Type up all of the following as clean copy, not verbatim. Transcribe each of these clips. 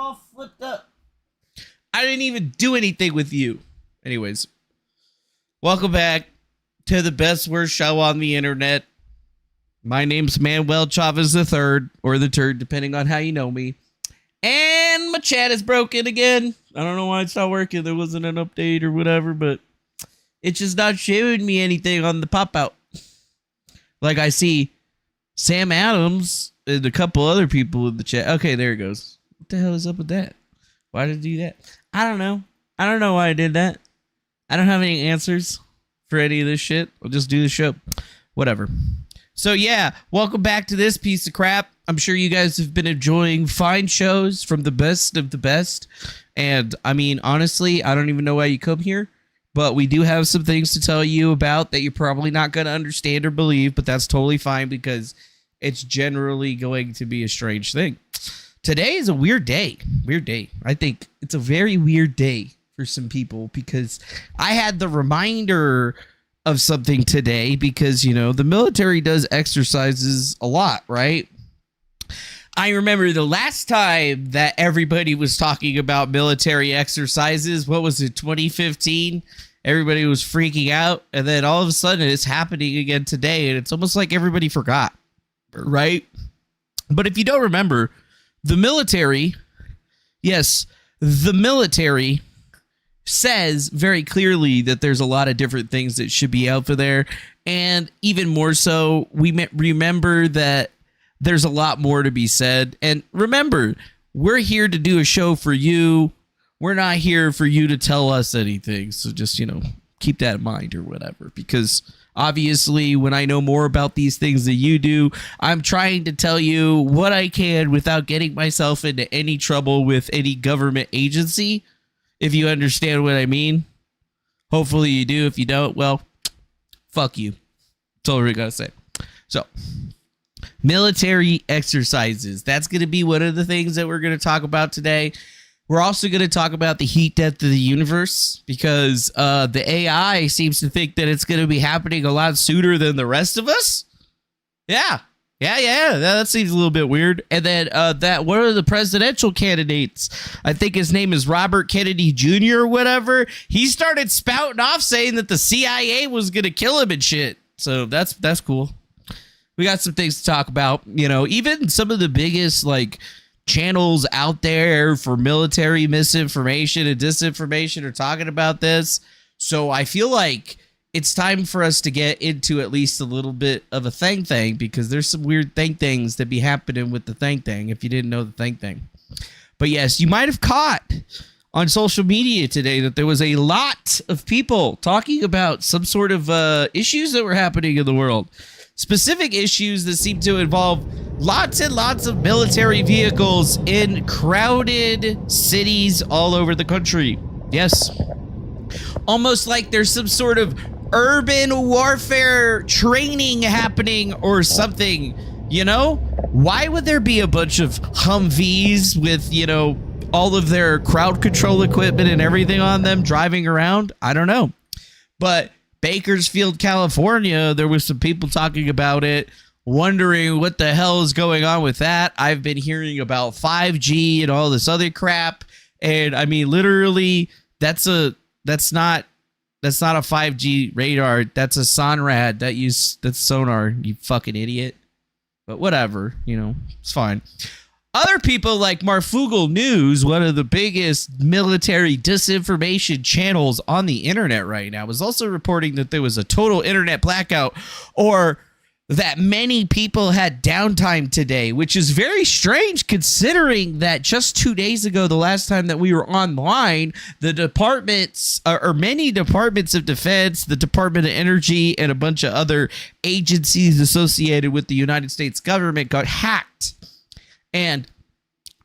all flipped up. I didn't even do anything with you. Anyways, welcome back to the best worst show on the internet. My name's Manuel Chavez III, or the Turd, depending on how you know me. And my chat is broken again. I don't know why it's not working. There wasn't an update or whatever, but it's just not showing me anything on the pop-out. Like I see Sam Adams and a couple other people in the chat. Okay, there it goes. What the hell is up with that? Why did it do that? I don't know. I don't know why I did that. I don't have any answers for any of this shit. I'll just do the show. Whatever. So yeah, welcome back to this piece of crap. I'm sure you guys have been enjoying fine shows from the best of the best. And I mean, honestly, I don't even know why you come here. But we do have some things to tell you about that you're probably not going to understand or believe. But that's totally fine because it's generally going to be a strange thing. Today is a weird day. Weird day. I think it's a very weird day for some people because I had the reminder of something today because, you know, the military does exercises a lot, right? I remember the last time that everybody was talking about military exercises. What was it, 2015? Everybody was freaking out. And then all of a sudden it's happening again today. And it's almost like everybody forgot, right? But if you don't remember, the military, yes, the military says very clearly that there's a lot of different things that should be out for there. And even more so, we remember that there's a lot more to be said. And remember, we're here to do a show for you. We're not here for you to tell us anything. So just, you know, keep that in mind or whatever. Because obviously, when I know more about these things than you do, I'm trying to tell you what I can without getting myself into any trouble with any government agency. If you understand what I mean. Hopefully you do. If you don't, well, fuck you. That's all we gotta say. So, military exercises. That's going to be one of the things that we're going to talk about today. We're also going to talk about the heat death of the universe because the AI seems to think that it's going to be happening a lot sooner than the rest of us. Yeah. That seems a little bit weird. And then one of the presidential candidates, I think his name is Robert Kennedy Jr. or whatever. He started spouting off saying that the CIA was going to kill him and shit. So that's cool. We got some things to talk about. You know, even some of the biggest like channels out there for military misinformation and disinformation are talking about this. So I feel like it's time for us to get into at least a little bit of a thing because there's some weird things that be happening with the thing if you didn't know the thing. But yes, you might have caught on social media today that there was a lot of people talking about some sort of issues that were happening in the world. Specific issues that seem to involve lots and lots of military vehicles in crowded cities all over the country. Yes. Almost like there's some sort of urban warfare training happening or something, you know? Why would there be a bunch of Humvees with, you know, all of their crowd control equipment and everything on them driving around? I don't know. But Bakersfield, California, there was some people talking about it, wondering what the hell is going on with that. I've been hearing about 5G and all this other crap. And I mean, literally, that's not a 5G radar. That's a SONRAD. That's sonar, you fucking idiot. But whatever, you know, it's fine. Other people like Marfugal News, one of the biggest military disinformation channels on the internet right now, was also reporting that there was a total internet blackout or that many people had downtime today, which is very strange considering that just 2 days ago, the last time that we were online, the departments or many departments of defense, the Department of Energy, and a bunch of other agencies associated with the United States government got hacked. And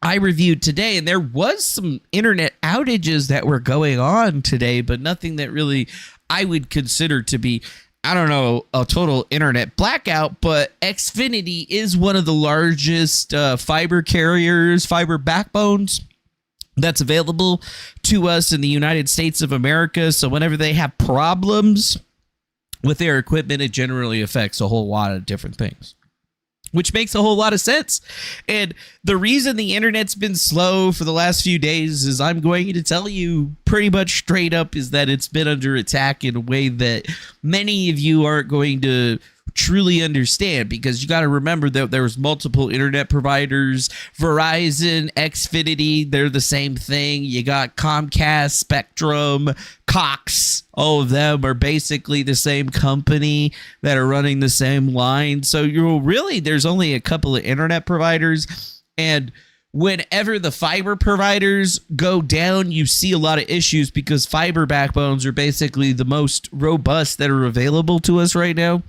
I reviewed today, and there was some internet outages that were going on today, but nothing that really I would consider to be, I don't know, a total internet blackout. But Xfinity is one of the largest fiber carriers, fiber backbones that's available to us in the United States of America. So whenever they have problems with their equipment, it generally affects a whole lot of different things. which makes a whole lot of sense. And the reason the internet's been slow for the last few days is I'm going to tell you pretty much straight up is that it's been under attack in a way that many of you aren't going to truly understand, because you got to remember that there was multiple internet providers. Verizon, Xfinity, they're the same thing. You got Comcast, Spectrum, Cox. All of them are basically the same company that are running the same line. So there's only a couple of internet providers, and whenever the fiber providers go down, you see a lot of issues because fiber backbones are basically the most robust that are available to us right now.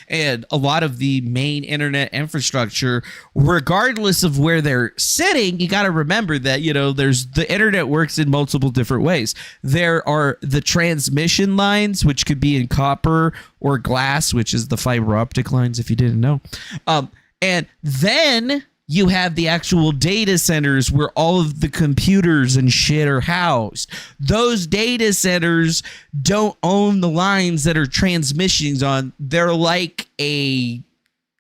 And a lot of the main internet infrastructure, regardless of where they're sitting, you got to remember that, there's the internet works in multiple different ways. There are the transmission lines, which could be in copper or glass, which is the fiber optic lines, if you didn't know. And then you have the actual data centers where all of the computers and shit are housed. Those data centers don't own the lines that are transmissions on. They're like a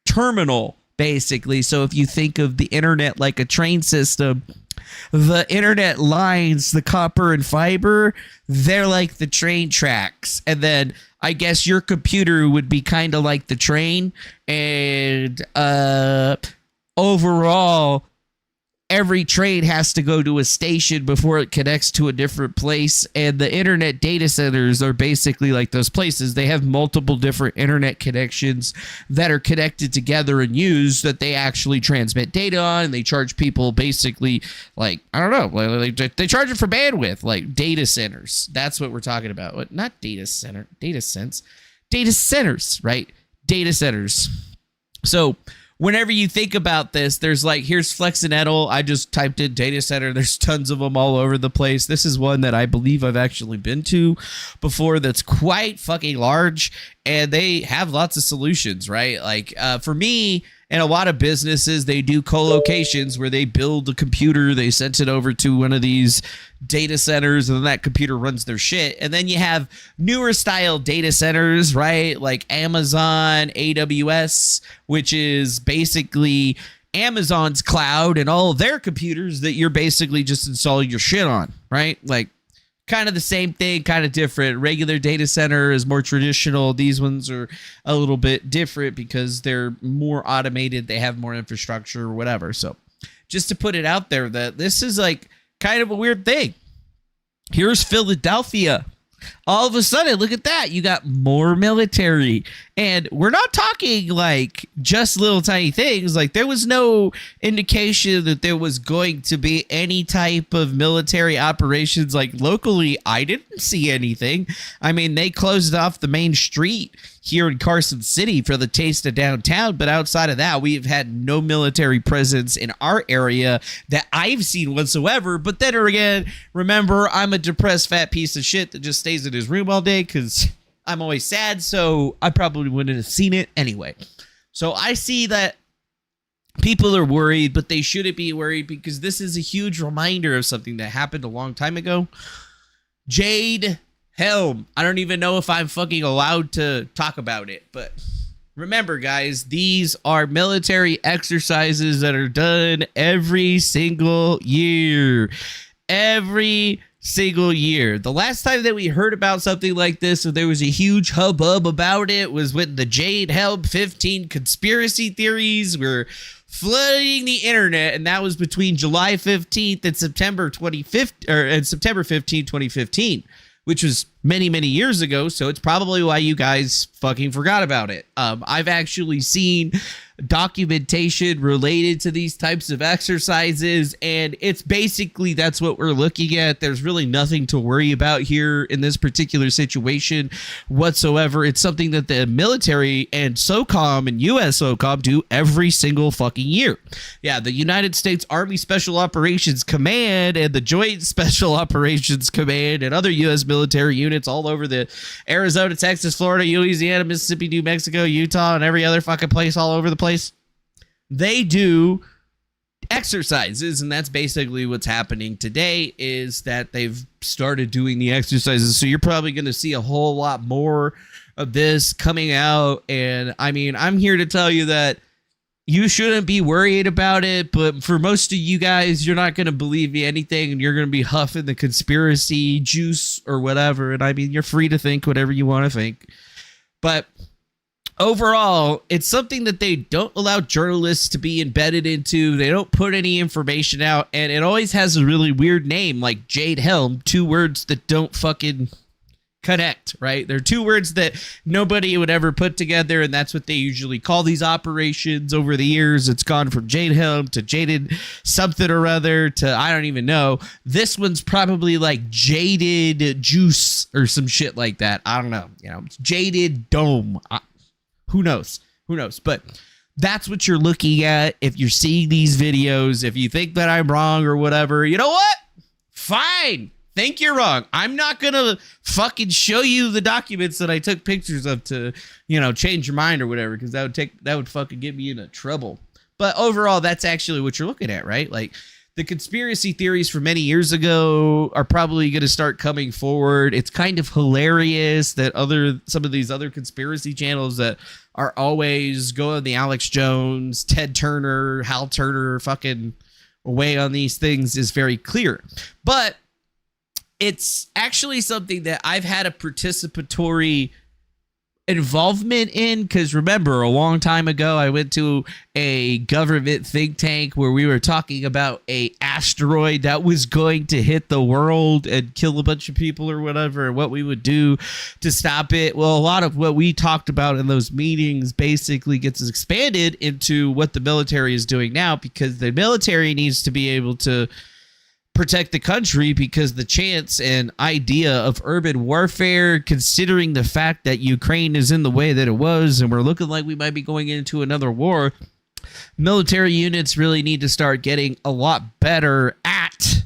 terminal, basically. So if you think of the internet like a train system, the internet lines, the copper and fiber, they're like the train tracks. And then I guess your computer would be kind of like the train. And overall, every train has to go to a station before it connects to a different place. And the internet data centers are basically like those places. They have multiple different internet connections that are connected together and used that they actually transmit data on. And they charge people basically like, I don't know, they charge it for bandwidth, like data centers. That's what we're talking about. What? Not data center, data centers, right? Data centers. So whenever you think about this, there's like, here's Flexinettle. I just typed in data center. There's tons of them all over the place. This is one that I believe I've actually been to before that's quite fucking large, and they have lots of solutions, right? Like for me, and a lot of businesses, they do co-locations where they build a computer, they send it over to one of these data centers, and then that computer runs their shit. And then you have newer style data centers, right? Like Amazon, AWS, which is basically Amazon's cloud and all of their computers that you're basically just installing your shit on, right? Like kind of the same thing, kind of different. Regular data center is more traditional. These ones are a little bit different because they're more automated. They have more infrastructure or whatever. So just to put it out there that this is like kind of a weird thing. Here's Philadelphia. All of a sudden, look at that. You got more military. And we're not talking like just little tiny things. Like there was no indication that there was going to be any type of military operations like locally. I didn't see anything. I mean, they closed off the main street here in Carson City for the taste of downtown. But outside of that, we've had no military presence in our area that I've seen whatsoever. But then again, remember, I'm a depressed fat piece of shit that just stays in his room all day because I'm always sad. So I probably wouldn't have seen it anyway. So I see that people are worried, but they shouldn't be worried because this is a huge reminder of something that happened a long time ago. Jade Helm. I don't even know if I'm fucking allowed to talk about it, but remember, guys, these are military exercises that are done every single year. Every single year. The last time that we heard about something like this, or there was a huge hubbub about it, was when the Jade Helm 15 conspiracy theories were flooding the internet, and that was between July 15th and September 25th, and September 15th, 2015. Which was many, many years ago, so it's probably why you guys fucking forgot about it. I've actually seen documentation related to these types of exercises, and it's basically that's what we're looking at. There's really nothing to worry about here in this particular situation whatsoever. It's something that the military and SOCOM and US SOCOM do every single fucking year. Yeah, the United States Army Special Operations Command and the Joint Special Operations Command and other US military units all over the Arizona, Texas, Florida, Louisiana, Mississippi, New Mexico, Utah, and every other fucking place all over the place. They do exercises, and that's basically what's happening today is that they've started doing the exercises. So you're probably going to see a whole lot more of this coming out. And I mean, I'm here to tell you that you shouldn't be worried about it, but for most of you guys, you're not going to believe anything, and you're going to be huffing the conspiracy juice or whatever. And I mean, you're free to think whatever you want to think. But overall, it's something that they don't allow journalists to be embedded into. They don't put any information out, and it always has a really weird name, like Jade Helm, 2 words that don't fucking connect, right? They're 2 words that nobody would ever put together, and that's what they usually call these operations. Over the years, it's gone from Jade Helm to Jaded something or other to I don't even know. This one's probably like Jaded Juice or some shit like that. I don't know. You know, it's Jaded Dome. Who knows? Who knows? But that's what you're looking at if you're seeing these videos. If you think that I'm wrong or whatever, you know what? Fine. Think you're wrong. I'm not gonna fucking show you the documents that I took pictures of to, you know, change your mind or whatever, because that would fucking get me into trouble. But overall, that's actually what you're looking at, right? Like, the conspiracy theories from many years ago are probably going to start coming forward. It's kind of hilarious that some of these other conspiracy channels that are always going the Alex Jones, Ted Turner, Hal Turner fucking way on these things is very clear. But it's actually something that I've had a participatory involvement in, because remember, a long time ago I went to a government think tank where we were talking about a asteroid that was going to hit the world and kill a bunch of people or whatever, and what we would do to stop it. Well, a lot of what we talked about in those meetings basically gets expanded into what the military is doing now, because the military needs to be able to protect the country, because the chance and idea of urban warfare, considering the fact that Ukraine is in the way that it was and we're looking like we might be going into another war, military units really need to start getting a lot better at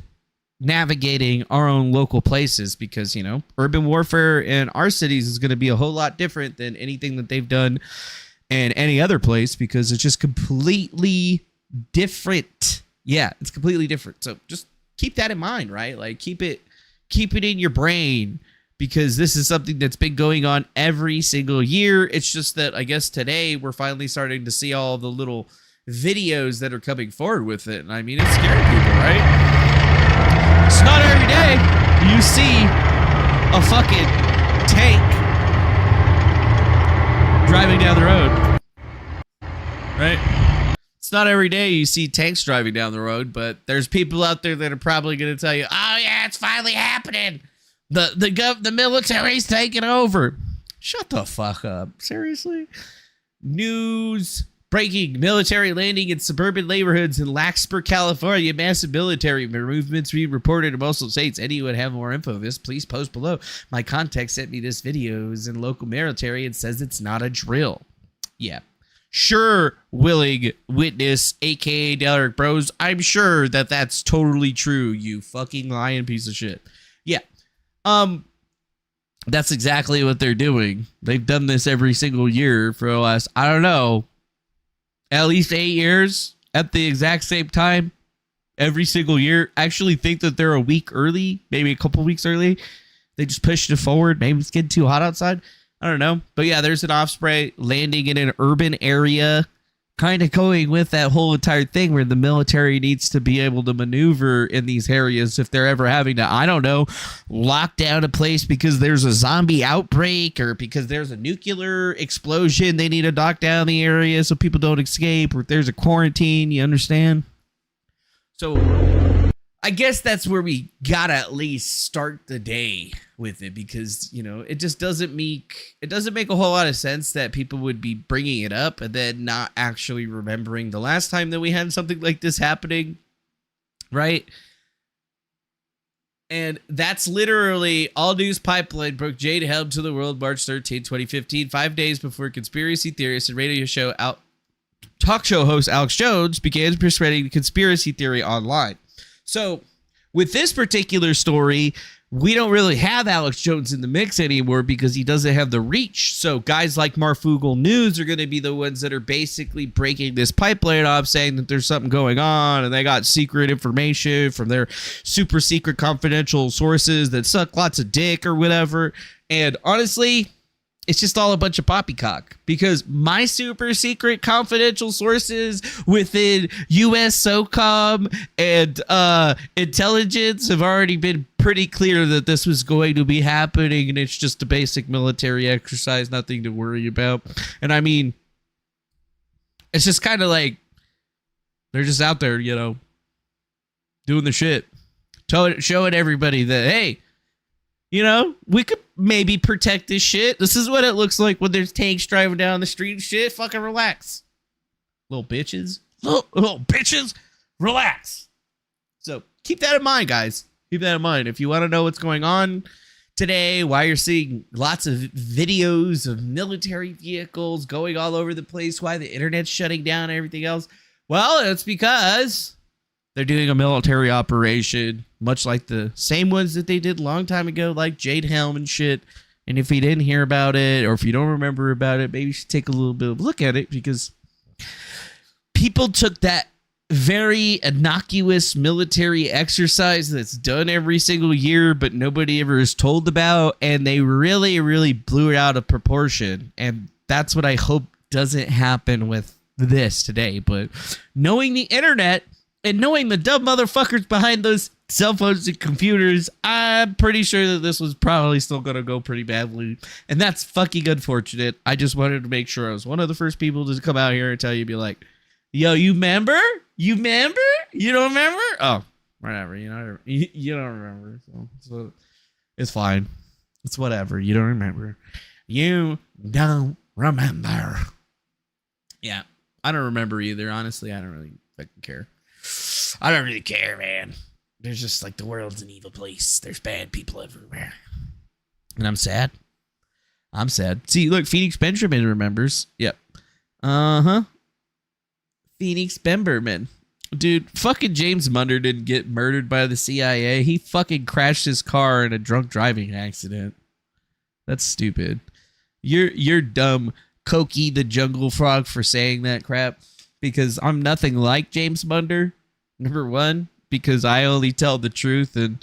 navigating our own local places, because, you know, urban warfare in our cities is going to be a whole lot different than anything that they've done in any other place, because it's just completely different. Yeah, it's completely different. So just keep that in mind, right? Like, keep it in your brain, because this is something that's been going on every single year. It's just that I guess today we're finally starting to see all the little videos that are coming forward with it. And I mean, it's scaring people, right? It's not every day you see a fucking tank driving down the road, right? It's not every day you see tanks driving down the road, but there's people out there that are probably going to tell you, oh yeah, it's finally happening. The military's taking over. Shut the fuck up. Seriously? News breaking: military landing in suburban neighborhoods in Larkspur, California. Massive military movements being reported in multiple states. Anyone have more info of this, please post below. My contact sent me this video is in local military and says it's not a drill. Yeah. Sure, willing witness, aka Derek Bros. I'm sure that that's totally true, you fucking lying piece of shit. Yeah. That's exactly what they're doing. They've done this every single year for the last, I don't know, at least 8 years at the exact same time. Every single year. I actually think that they're a week early, maybe a couple weeks early. They just pushed it forward. Maybe it's getting too hot outside. I don't know. But yeah, there's an Osprey landing in an urban area, kind of going with that whole entire thing where the military needs to be able to maneuver in these areas if they're ever having to, I don't know, lock down a place because there's a zombie outbreak or because there's a nuclear explosion. They need to lock down the area so people don't escape, or if there's a quarantine, you understand? So I guess that's where we gotta at least start the day with it, because, you know, it just doesn't make a whole lot of sense that people would be bringing it up and then not actually remembering the last time that we had something like this happening, right? And that's literally all news pipeline broke Jade Helm to the world March 13, 2015, 5 days before conspiracy theorist and radio show talk show host Alex Jones began spreading the conspiracy theory online. So with this particular story, we don't really have Alex Jones in the mix anymore because he doesn't have the reach. So guys like Marfoogle News are going to be the ones that are basically breaking this pipeline off, saying that there's something going on and they got secret information from their super secret confidential sources that suck lots of dick or whatever. And honestly, It's just all a bunch of poppycock, because my super secret confidential sources within U.S. SOCOM and intelligence have already been pretty clear that this was going to be happening, and it's just a basic military exercise, nothing to worry about. And I mean, it's just kind of like they're just out there, you know, doing the shit, showing everybody that, hey, you know, we could maybe protect this shit. This is what it looks like when there's tanks driving down the street and shit. Fucking relax. Little bitches. Little bitches. Relax. So keep that in mind, guys. Keep that in mind. If you want to know what's going on today, why you're seeing lots of videos of military vehicles going all over the place, why the internet's shutting down and everything else, well, it's because they're doing a military operation, much like the same ones that they did a long time ago, like Jade Helm and shit. And if you didn't hear about it, or if you don't remember about it, maybe you should take a little bit of a look at it, because people took that very innocuous military exercise that's done every single year, but nobody ever is told about, and they really, really blew it out of proportion. And that's what I hope doesn't happen with this today. But knowing the internet, and knowing the dumb motherfuckers behind those cell phones and computers, I'm pretty sure that this was probably still going to go pretty badly. And that's fucking unfortunate. I just wanted to make sure I was one of the first people to come out here and tell you, be like, yo, you remember? You remember? You don't remember? Oh, whatever. You know, you don't remember. So it's fine. It's whatever. You don't remember. You don't remember. Yeah, I don't remember either. Honestly, I don't really fucking care. I don't really care, man. There's just like, the world's an evil place. There's bad people everywhere. And I'm sad. I'm sad. See, look, Phoenix Benjamin remembers. Yep. Uh-huh. Phoenix Benjamin. Dude, fucking James Munter didn't get murdered by the CIA. He fucking crashed his car in a drunk driving accident. That's stupid. You're dumb, Cokie the Jungle Frog, for saying that crap. Because I'm nothing like James Munter, number one, because I only tell the truth, and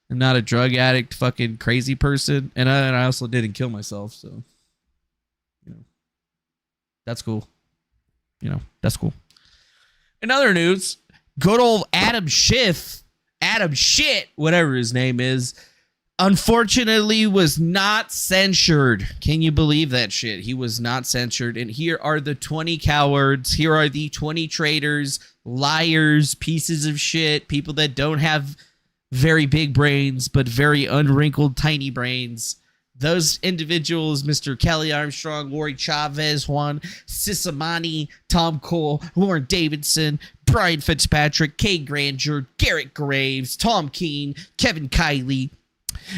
I'm not a drug addict, fucking crazy person, and I also didn't kill myself, so, you know, that's cool. You know, that's cool. In other news, good old Adam Schiff, whatever his name is, unfortunately was not censured. Can you believe that shit? He was not censured. And here are the 20 cowards. Here are the 20 traitors, liars, pieces of shit, people that don't have very big brains, but very unwrinkled, tiny brains. Those individuals, Mr. Kelly Armstrong, Lori Chavez, Juan Cisamani, Tom Cole, Lauren Davidson, Brian Fitzpatrick, Kay Granger, Garrett Graves, Tom Keene, Kevin Kiley,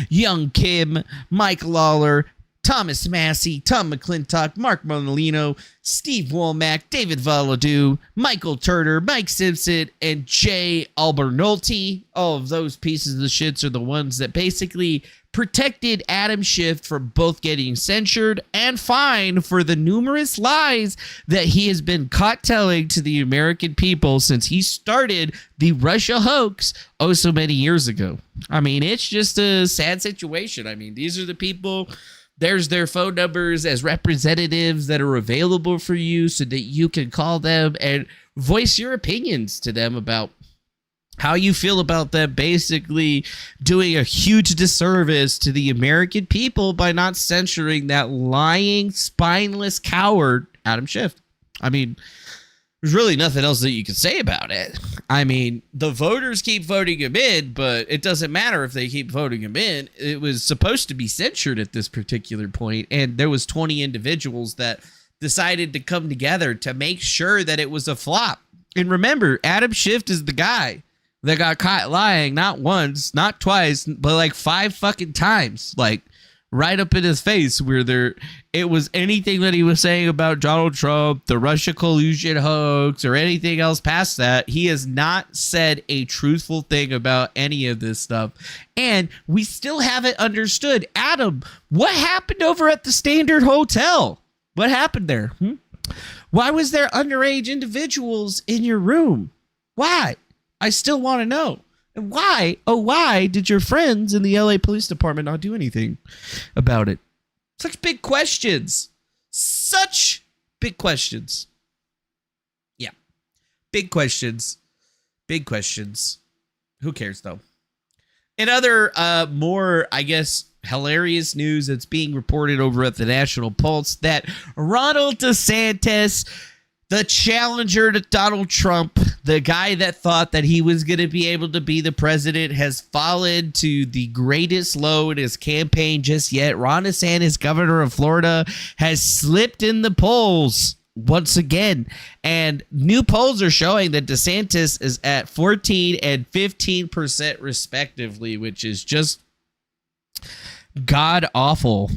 Young Kim, Mike Lawler, Thomas Massey, Tom McClintock, Mark Monalino, Steve Womack, David Valadou, Michael Turner, Mike Simpson, and Jay Albernolte. All of those pieces of the shits are the ones that basically protected Adam Schiff from both getting censured and fined for the numerous lies that he has been caught telling to the American people since he started the Russia hoax oh so many years ago. I mean, it's just a sad situation. I mean, these are the people. There's their phone numbers as representatives that are available for you so that you can call them and voice your opinions to them about how you feel about them basically doing a huge disservice to the American people by not censoring that lying, spineless coward, Adam Schiff. I mean, there's really nothing else that you can say about it. I mean, the voters keep voting him in, but it doesn't matter if they keep voting him in. It was supposed to be censured at this particular point, and there was 20 individuals that decided to come together to make sure that it was a flop. And remember, Adam Schiff is the guy that got caught lying not once, not twice, but like 5 fucking times. Like, right up in his face, where it was anything that he was saying about Donald Trump, the Russia collusion hoax, or anything else past that. He has not said a truthful thing about any of this stuff. And we still haven't understood. Adam, what happened over at the Standard Hotel? What happened there? Why was there underage individuals in your room? Why? I still want to know. And why, oh, why did your friends in the LA Police Department not do anything about it? Such big questions. Such big questions. Yeah. Big questions. Big questions. Who cares, though? In other, more, I guess, hilarious news that's being reported over at the National Pulse, that Ronald DeSantis, the challenger to Donald Trump, the guy that thought that he was going to be able to be the president, has fallen to the greatest low in his campaign just yet. Ron DeSantis, governor of Florida, has slipped in the polls once again. And new polls are showing that DeSantis is at 14 and 15% respectively, which is just god awful.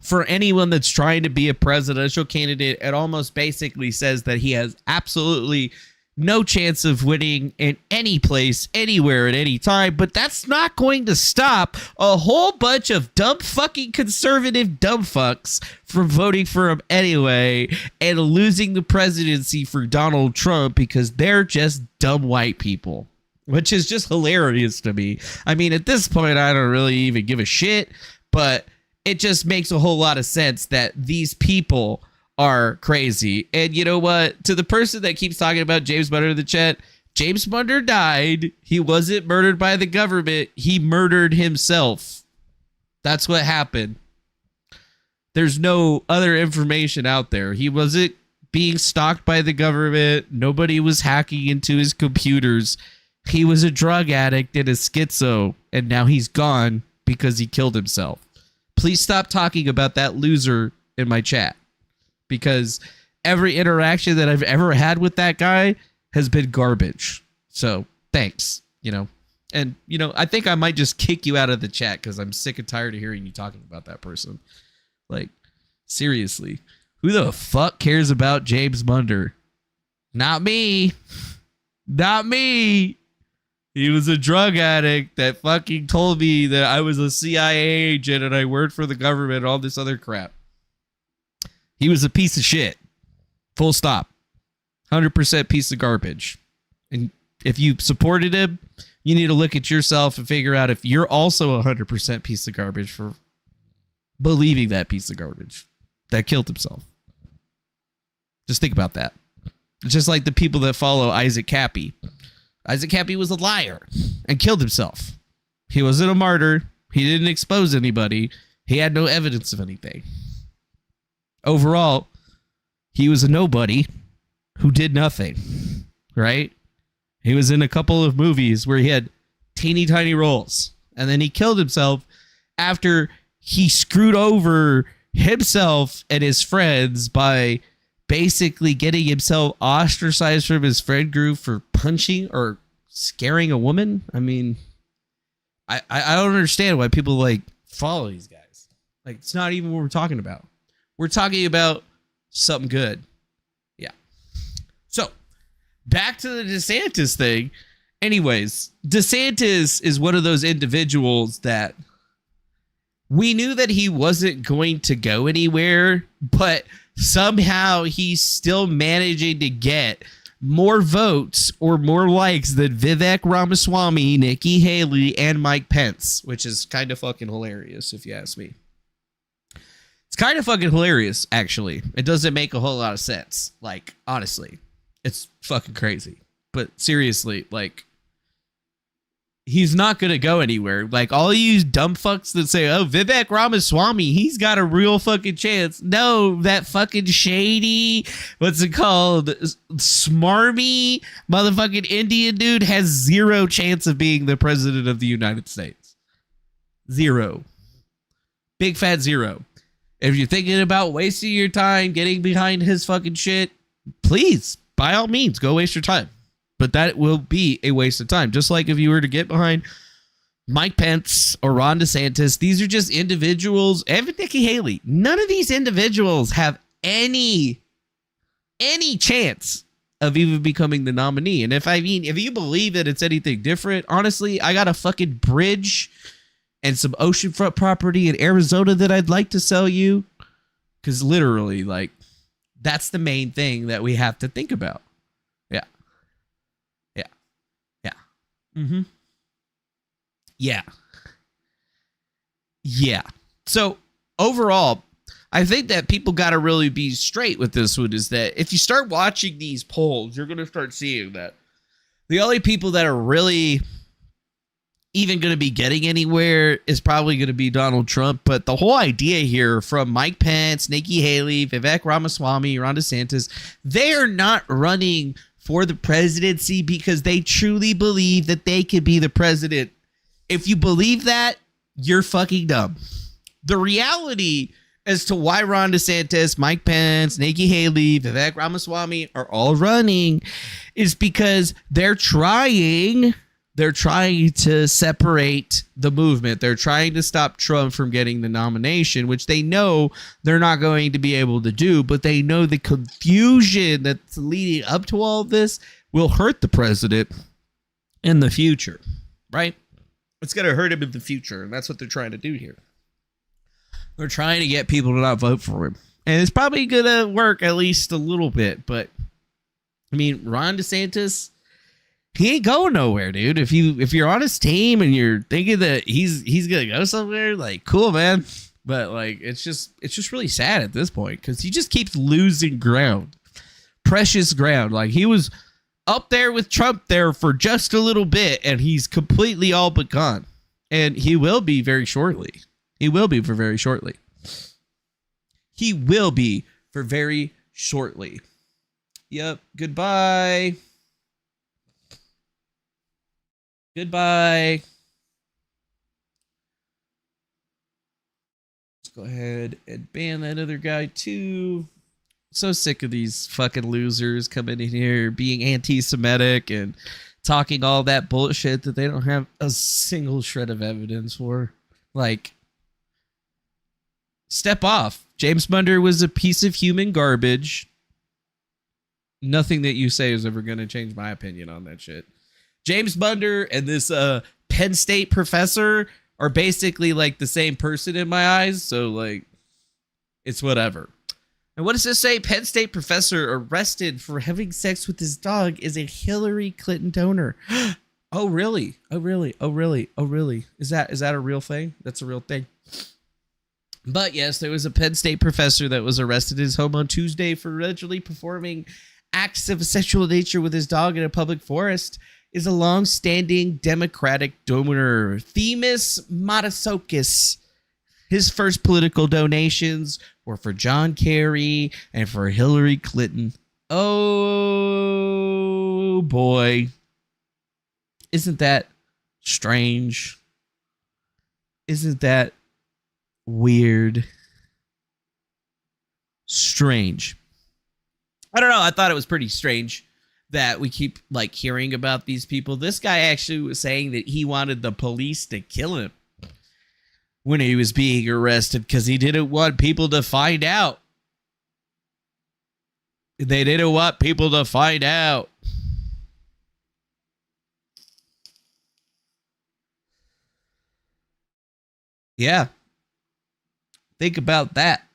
For anyone that's trying to be a presidential candidate, it almost basically says that he has absolutely no chance of winning in any place, anywhere, at any time. But that's not going to stop a whole bunch of dumb fucking conservative dumb fucks from voting for him anyway and losing the presidency for Donald Trump because they're just dumb white people, which is just hilarious to me. I mean, at this point, I don't really even give a shit, but it just makes a whole lot of sense that these people are crazy. And you know what? To the person that keeps talking about James Bunder in the chat, James Bunder died. He wasn't murdered by the government. He murdered himself. That's what happened. There's no other information out there. He wasn't being stalked by the government. Nobody was hacking into his computers. He was a drug addict and a schizo, and now he's gone because he killed himself. Please stop talking about that loser in my chat, because every interaction that I've ever had with that guy has been garbage. So thanks, and I think I might just kick you out of the chat because I'm sick and tired of hearing you talking about that person. Like, seriously, who the fuck cares about James Bunder? Not me. Not me. He was a drug addict that fucking told me that I was a CIA agent and I worked for the government and all this other crap. He was a piece of shit. Full stop. 100% piece of garbage. And if you supported him, you need to look at yourself and figure out if you're also a 100% piece of garbage for believing that piece of garbage that killed himself. Just think about that. It's just like the people that follow Isaac Cappy. Isaac Cappy was a liar and killed himself. He wasn't a martyr. He didn't expose anybody. He had no evidence of anything. Overall, he was a nobody who did nothing, right? He was in a couple of movies where he had teeny tiny roles, and then he killed himself after he screwed over himself and his friends by basically getting himself ostracized from his friend group for punching or scaring a woman. I mean, I don't understand why people follow these guys. It's not even what we're talking about. We're talking about something good. Yeah. So back to the DeSantis thing. Anyways, DeSantis is one of those individuals that we knew that he wasn't going to go anywhere, but somehow he's still managing to get more votes or more likes than Vivek Ramaswamy, Nikki Haley, and Mike Pence, which is kind of fucking hilarious if you ask me. It's kind of fucking hilarious, actually. It doesn't make a whole lot of sense. Honestly, it's fucking crazy. But seriously, he's not going to go anywhere. All you dumb fucks that say, oh, Vivek Ramaswamy, he's got a real fucking chance. No, that fucking shady, what's it called? Smarmy motherfucking Indian dude has zero chance of being the president of the United States. Zero. Big fat zero. If you're thinking about wasting your time getting behind his fucking shit, please, by all means, go waste your time. But that will be a waste of time. Just like if you were to get behind Mike Pence or Ron DeSantis, these are just individuals. And Nikki Haley. None of these individuals have any chance of even becoming the nominee. And if you believe that it's anything different, honestly, I got a fucking bridge and some oceanfront property in Arizona that I'd like to sell you. Because literally, that's the main thing that we have to think about. Mm-hmm. Yeah. So overall, I think that people got to really be straight with this one is that if you start watching these polls, you're going to start seeing that the only people that are really even going to be getting anywhere is probably going to be Donald Trump. But the whole idea here from Mike Pence, Nikki Haley, Vivek Ramaswamy, Ron DeSantis, they are not running for the presidency because they truly believe that they can be the president. If you believe that, you're fucking dumb. The reality as to why Ron DeSantis, Mike Pence, Nikki Haley, Vivek Ramaswamy are all running is because they're trying to separate the movement. They're trying to stop Trump from getting the nomination, which they know they're not going to be able to do, but they know the confusion that's leading up to all of this will hurt the president in the future, right? It's going to hurt him in the future, and that's what they're trying to do here. They're trying to get people to not vote for him. And it's probably going to work at least a little bit, but I mean, Ron DeSantis, he ain't going nowhere, dude. If you're on his team and you're thinking that he's gonna go somewhere, like, cool, man. But like, it's just really sad at this point because he just keeps losing ground, precious ground. Like he was up there with Trump there for just a little bit, and he's completely all but gone. And he will be very shortly. He will be for very shortly. He will be for very shortly. Yep. Goodbye. Goodbye. Let's go ahead and ban that other guy too. So sick of these fucking losers coming in here being anti-Semitic and talking all that bullshit that they don't have a single shred of evidence for. Like, step off. James Bunder was a piece of human garbage. Nothing that you say is ever going to change my opinion on that shit. James Bunder and this Penn State professor are basically like the same person in my eyes. So like, it's whatever. And what does this say? Penn State professor arrested for having sex with his dog is a Hillary Clinton donor. Oh, really? Oh, really? Oh, really? Oh, really? Is that a real thing? That's a real thing. But yes, there was a Penn State professor that was arrested in his home on Tuesday for allegedly performing acts of a sexual nature with his dog in a public forest. Is a long-standing Democratic donor, Themis Matasokis. His first political donations were for John Kerry and for Hillary Clinton. Oh, boy. Isn't that strange? Isn't that weird? Strange. I don't know. I thought it was pretty strange that we keep like hearing about these people. This guy actually was saying that he wanted the police to kill him when he was being arrested because he didn't want people to find out. They didn't want people to find out. Yeah. Think about that.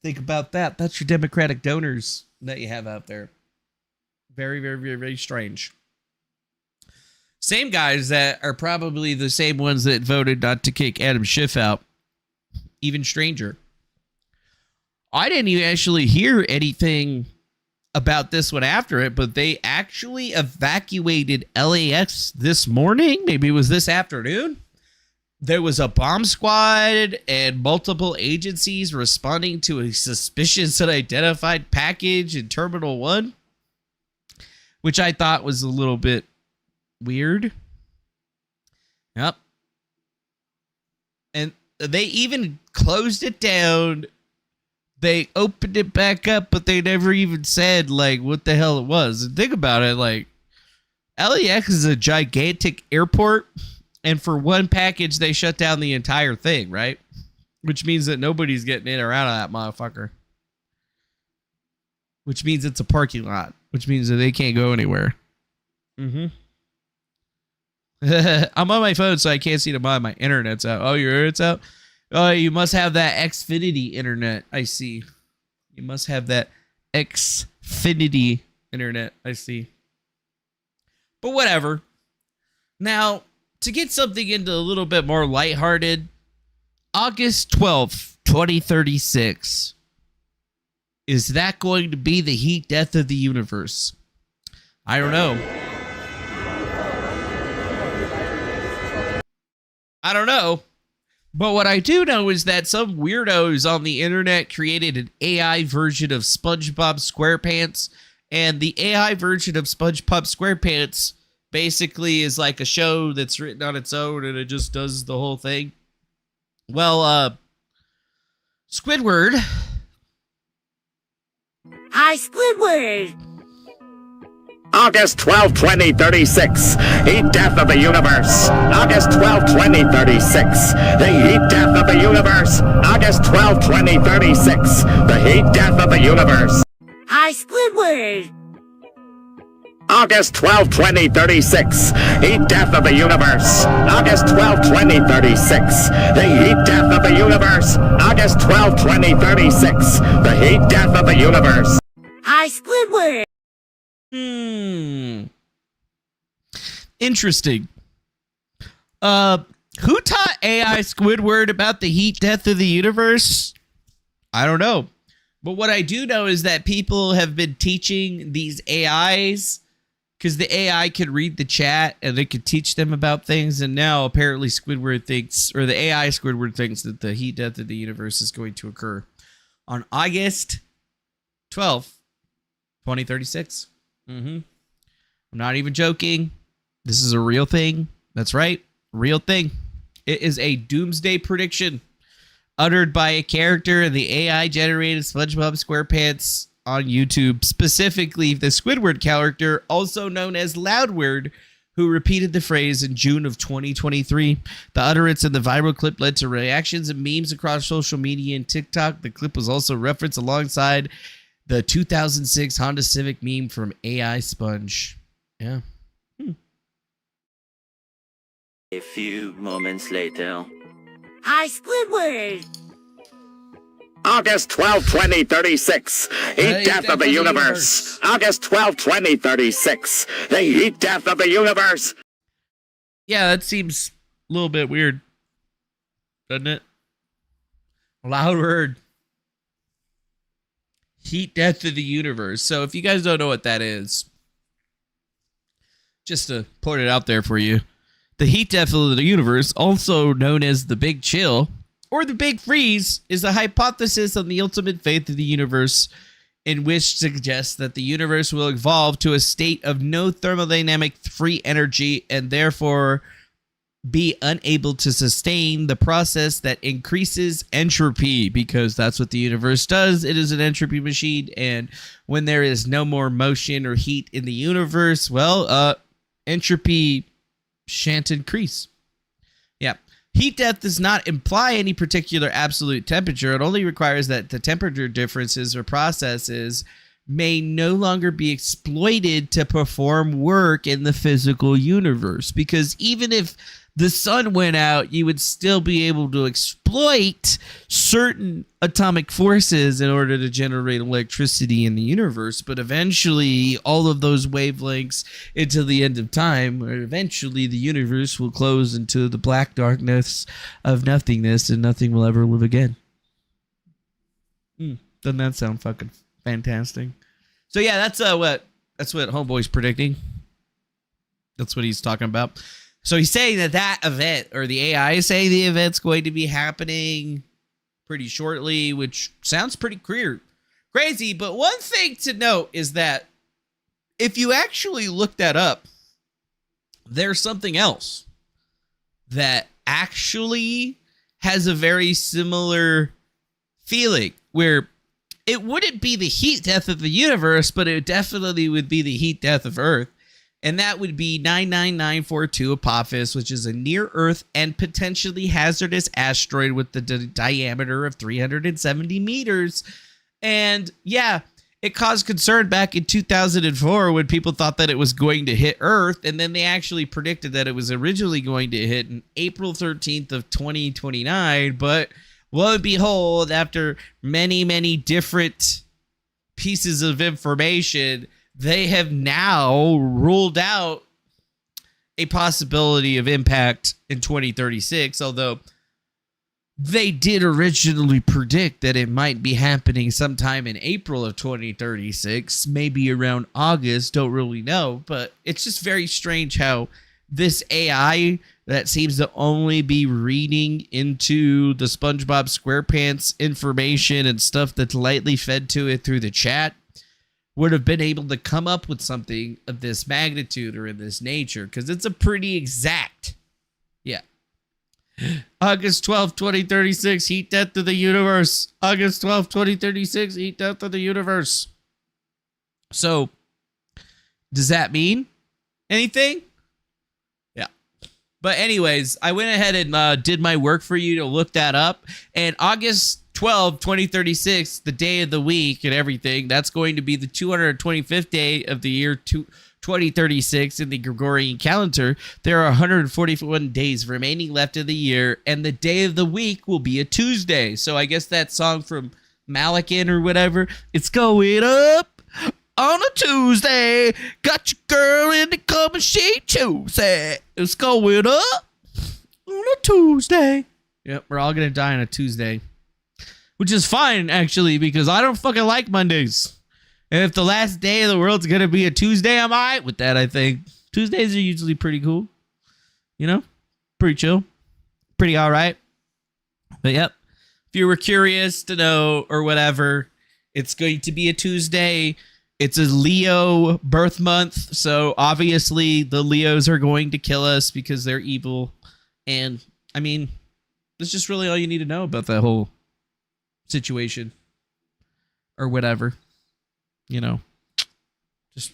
Think about that. That's your Democratic donors that you have out there. Very, very, very, very strange. Same guys that are probably the same ones that voted not to kick Adam Schiff out. Even stranger. I didn't even actually hear anything about this one after it, but they actually evacuated LAX this morning. Maybe it was this afternoon. There was a bomb squad and multiple agencies responding to a suspicious unidentified package in Terminal 1. Which I thought was a little bit weird. Yep. And they even closed it down. They opened it back up, but they never even said, like, what the hell it was. And think about it, like, LAX is a gigantic airport, and for one package, they shut down the entire thing, right? Which means that nobody's getting in or out of that motherfucker. Which means it's a parking lot. Which means that they can't go anywhere. Mm-hmm. I'm on my phone, so I can't see tomorrow. My internet's out. Oh, your internet's out? Oh, you must have that Xfinity internet. I see. You must have that Xfinity internet. I see. But whatever. Now, to get something into a little bit more lighthearted, August 12th 2036. Is that going to be the heat death of the universe? I don't know. But what I do know is that some weirdos on the internet created an AI version of SpongeBob SquarePants, and the AI version of SpongeBob SquarePants basically is like a show that's written on its own and it just does the whole thing. Well, Squidward. Hi, Squidward. August 12, 2036, heat death of the universe. August 12, 2036, the heat death of the universe. August 12, 2036, the heat death of the universe. Hi, Squidward. August 12, 2036, heat death of the universe. August 12, 2036, the heat death of the universe. August 12, 2036, the heat death of the universe. Hi, Squidward. Interesting. Who taught AI Squidward about the heat death of the universe? I don't know. But what I do know is that people have been teaching these AIs because the AI could read the chat and it could teach them about things. And now apparently Squidward thinks, or the AI Squidward thinks, that the heat death of the universe is going to occur on August 12th, 2036. I'm not even joking. This is a real thing. That's right. Real thing. It is a doomsday prediction uttered by a character in the AI generated SpongeBob SquarePants on YouTube, specifically the Squidward character, also known as Loudward, who repeated the phrase in June of 2023. The utterance in the viral clip led to reactions and memes across social media and TikTok. The clip was also referenced alongside the 2006 Honda Civic meme from AI Sponge. Yeah. A few moments later. Hi, Squidward. August 12, 2036, heat death of the universe. August 12, 2036, the heat death of the universe. Yeah, that seems a little bit weird, doesn't it? Loud word. Heat death of the universe. So if you guys don't know what that is, just to put it out there for you, the heat death of the universe, also known as the Big Chill or the Big Freeze, is a hypothesis on the ultimate fate of the universe, in which suggests that the universe will evolve to a state of no thermodynamic free energy and therefore be unable to sustain the process that increases entropy, because that's what the universe does. It is an entropy machine, and when there is no more motion or heat in the universe, well, entropy shan't increase. Yeah. Heat death does not imply any particular absolute temperature. It only requires that the temperature differences or processes may no longer be exploited to perform work in the physical universe. Because even if the sun went out, you would still be able to exploit certain atomic forces in order to generate electricity in the universe. But eventually, all of those wavelengths until the end of time, or eventually the universe will close into the black darkness of nothingness, and nothing will ever live again. Doesn't that sound fucking fantastic? So yeah, that's what Homeboy's predicting. That's what he's talking about. So he's saying that event, or the AI is saying the event's going to be happening pretty shortly, which sounds pretty crazy. But one thing to note is that if you actually look that up, there's something else that actually has a very similar feeling, where it wouldn't be the heat death of the universe, but it definitely would be the heat death of Earth. And that would be 99942 Apophis, which is a near-Earth and potentially hazardous asteroid with the diameter of 370 meters. And yeah, it caused concern back in 2004 when people thought that it was going to hit Earth. And then they actually predicted that it was originally going to hit in April 13th of 2029. But lo and behold, after many, many different pieces of information, they have now ruled out a possibility of impact in 2036, although they did originally predict that it might be happening sometime in April of 2036, maybe around August, don't really know, but it's just very strange how this AI that seems to only be reading into the SpongeBob SquarePants information and stuff that's lightly fed to it through the chat would have been able to come up with something of this magnitude or in this nature, because it's a pretty exact. Yeah. August 12th, 2036, heat death of the universe. August 12th, 2036, heat death of the universe. So, does that mean anything? Yeah. But anyways, I went ahead and did my work for you to look that up. And August 12, 2036, the day of the week and everything, that's going to be the 225th day of the year 2036 in the Gregorian calendar. There are 141 days remaining left of the year, and the day of the week will be a Tuesday. So I guess that song from Malakin or whatever, it's going up on a Tuesday. Got your girl in the coming, she Tuesday. It's going up on a Tuesday. Yep, we're all going to die on a Tuesday. Which is fine, actually, because I don't fucking like Mondays. And if the last day of the world's going to be a Tuesday, I'm all right with that, I think. Tuesdays are usually pretty cool. You know? Pretty chill. Pretty all right. But yep. If you were curious to know or whatever, it's going to be a Tuesday. It's a Leo birth month. So obviously the Leos are going to kill us because they're evil. And, I mean, that's just really all you need to know about that whole situation or whatever. You know, just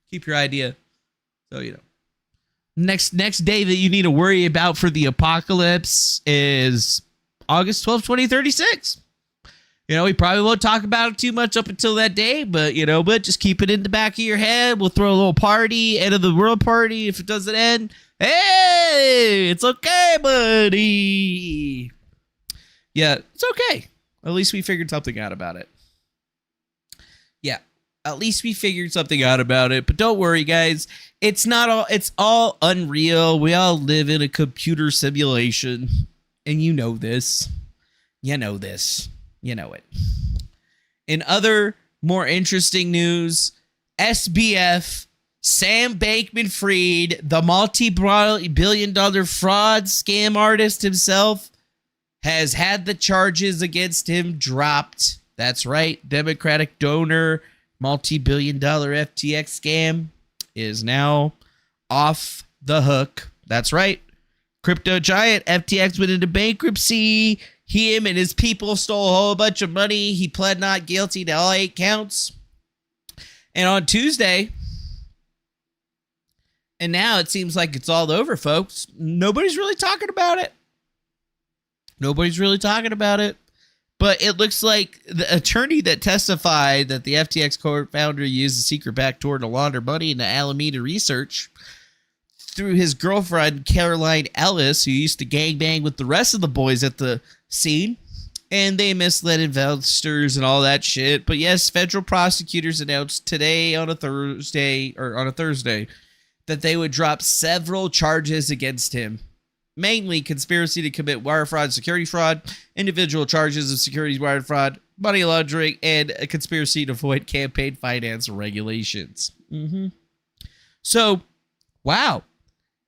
keep your idea. So, you know, next day that you need to worry about for the apocalypse is August 12th, 2036. You know, we probably won't talk about it too much up until that day, but, you know, but just keep it in the back of your head. We'll throw a little party, end of the world party. If it doesn't end, hey, it's okay, buddy. Yeah, it's okay. At least we figured something out about it. Yeah, at least we figured something out about it. But don't worry, guys. It's all unreal. We all live in a computer simulation. And you know this. You know this. You know it. In other more interesting news, SBF, Sam Bankman-Fried, the multi-billion-dollar fraud scam artist himself, has had the charges against him dropped. That's right. Democratic donor, multi-billion-dollar FTX scam is now off the hook. That's right. Crypto giant FTX went into bankruptcy. Him and his people stole a whole bunch of money. He pled not guilty to all 8 counts. And on Tuesday, and now it seems like it's all over, folks. Nobody's really talking about it. Nobody's really talking about it. But it looks like the attorney that testified that the FTX co-founder used a secret backdoor to launder money into Alameda Research through his girlfriend, Caroline Ellis, who used to gangbang with the rest of the boys at the scene. And they misled investors and all that shit. But yes, federal prosecutors announced today on a Thursday, that they would drop several charges against him. Mainly conspiracy to commit wire fraud, security fraud, individual charges of securities wire fraud, money laundering, and a conspiracy to avoid campaign finance regulations. So, wow.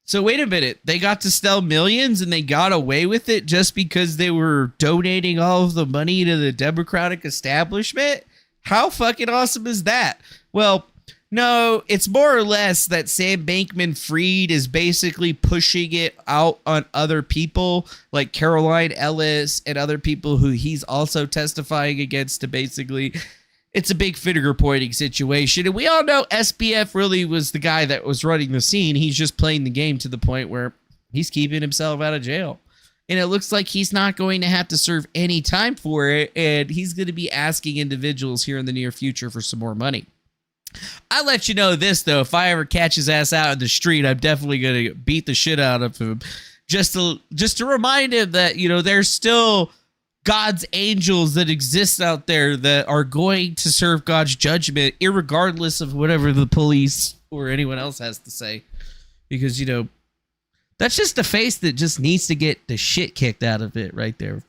So wait a minute. They got to steal millions and they got away with it just because they were donating all of the money to the Democratic establishment? How fucking awesome is that? Well, no, it's more or less that Sam Bankman-Fried is basically pushing it out on other people like Caroline Ellis and other people who he's also testifying against to basically, it's a big finger pointing situation. And we all know SBF really was the guy that was running the scene. He's just playing the game to the point where he's keeping himself out of jail. And it looks like he's not going to have to serve any time for it. And he's going to be asking individuals here in the near future for some more money. I'll let you know this, though. If I ever catch his ass out in the street, I'm definitely going to beat the shit out of him. Just to remind him that, you know, there's still God's angels that exist out there that are going to serve God's judgment, irregardless of whatever the police or anyone else has to say. Because, you know, That's just a face that just needs to get the shit kicked out of it right there.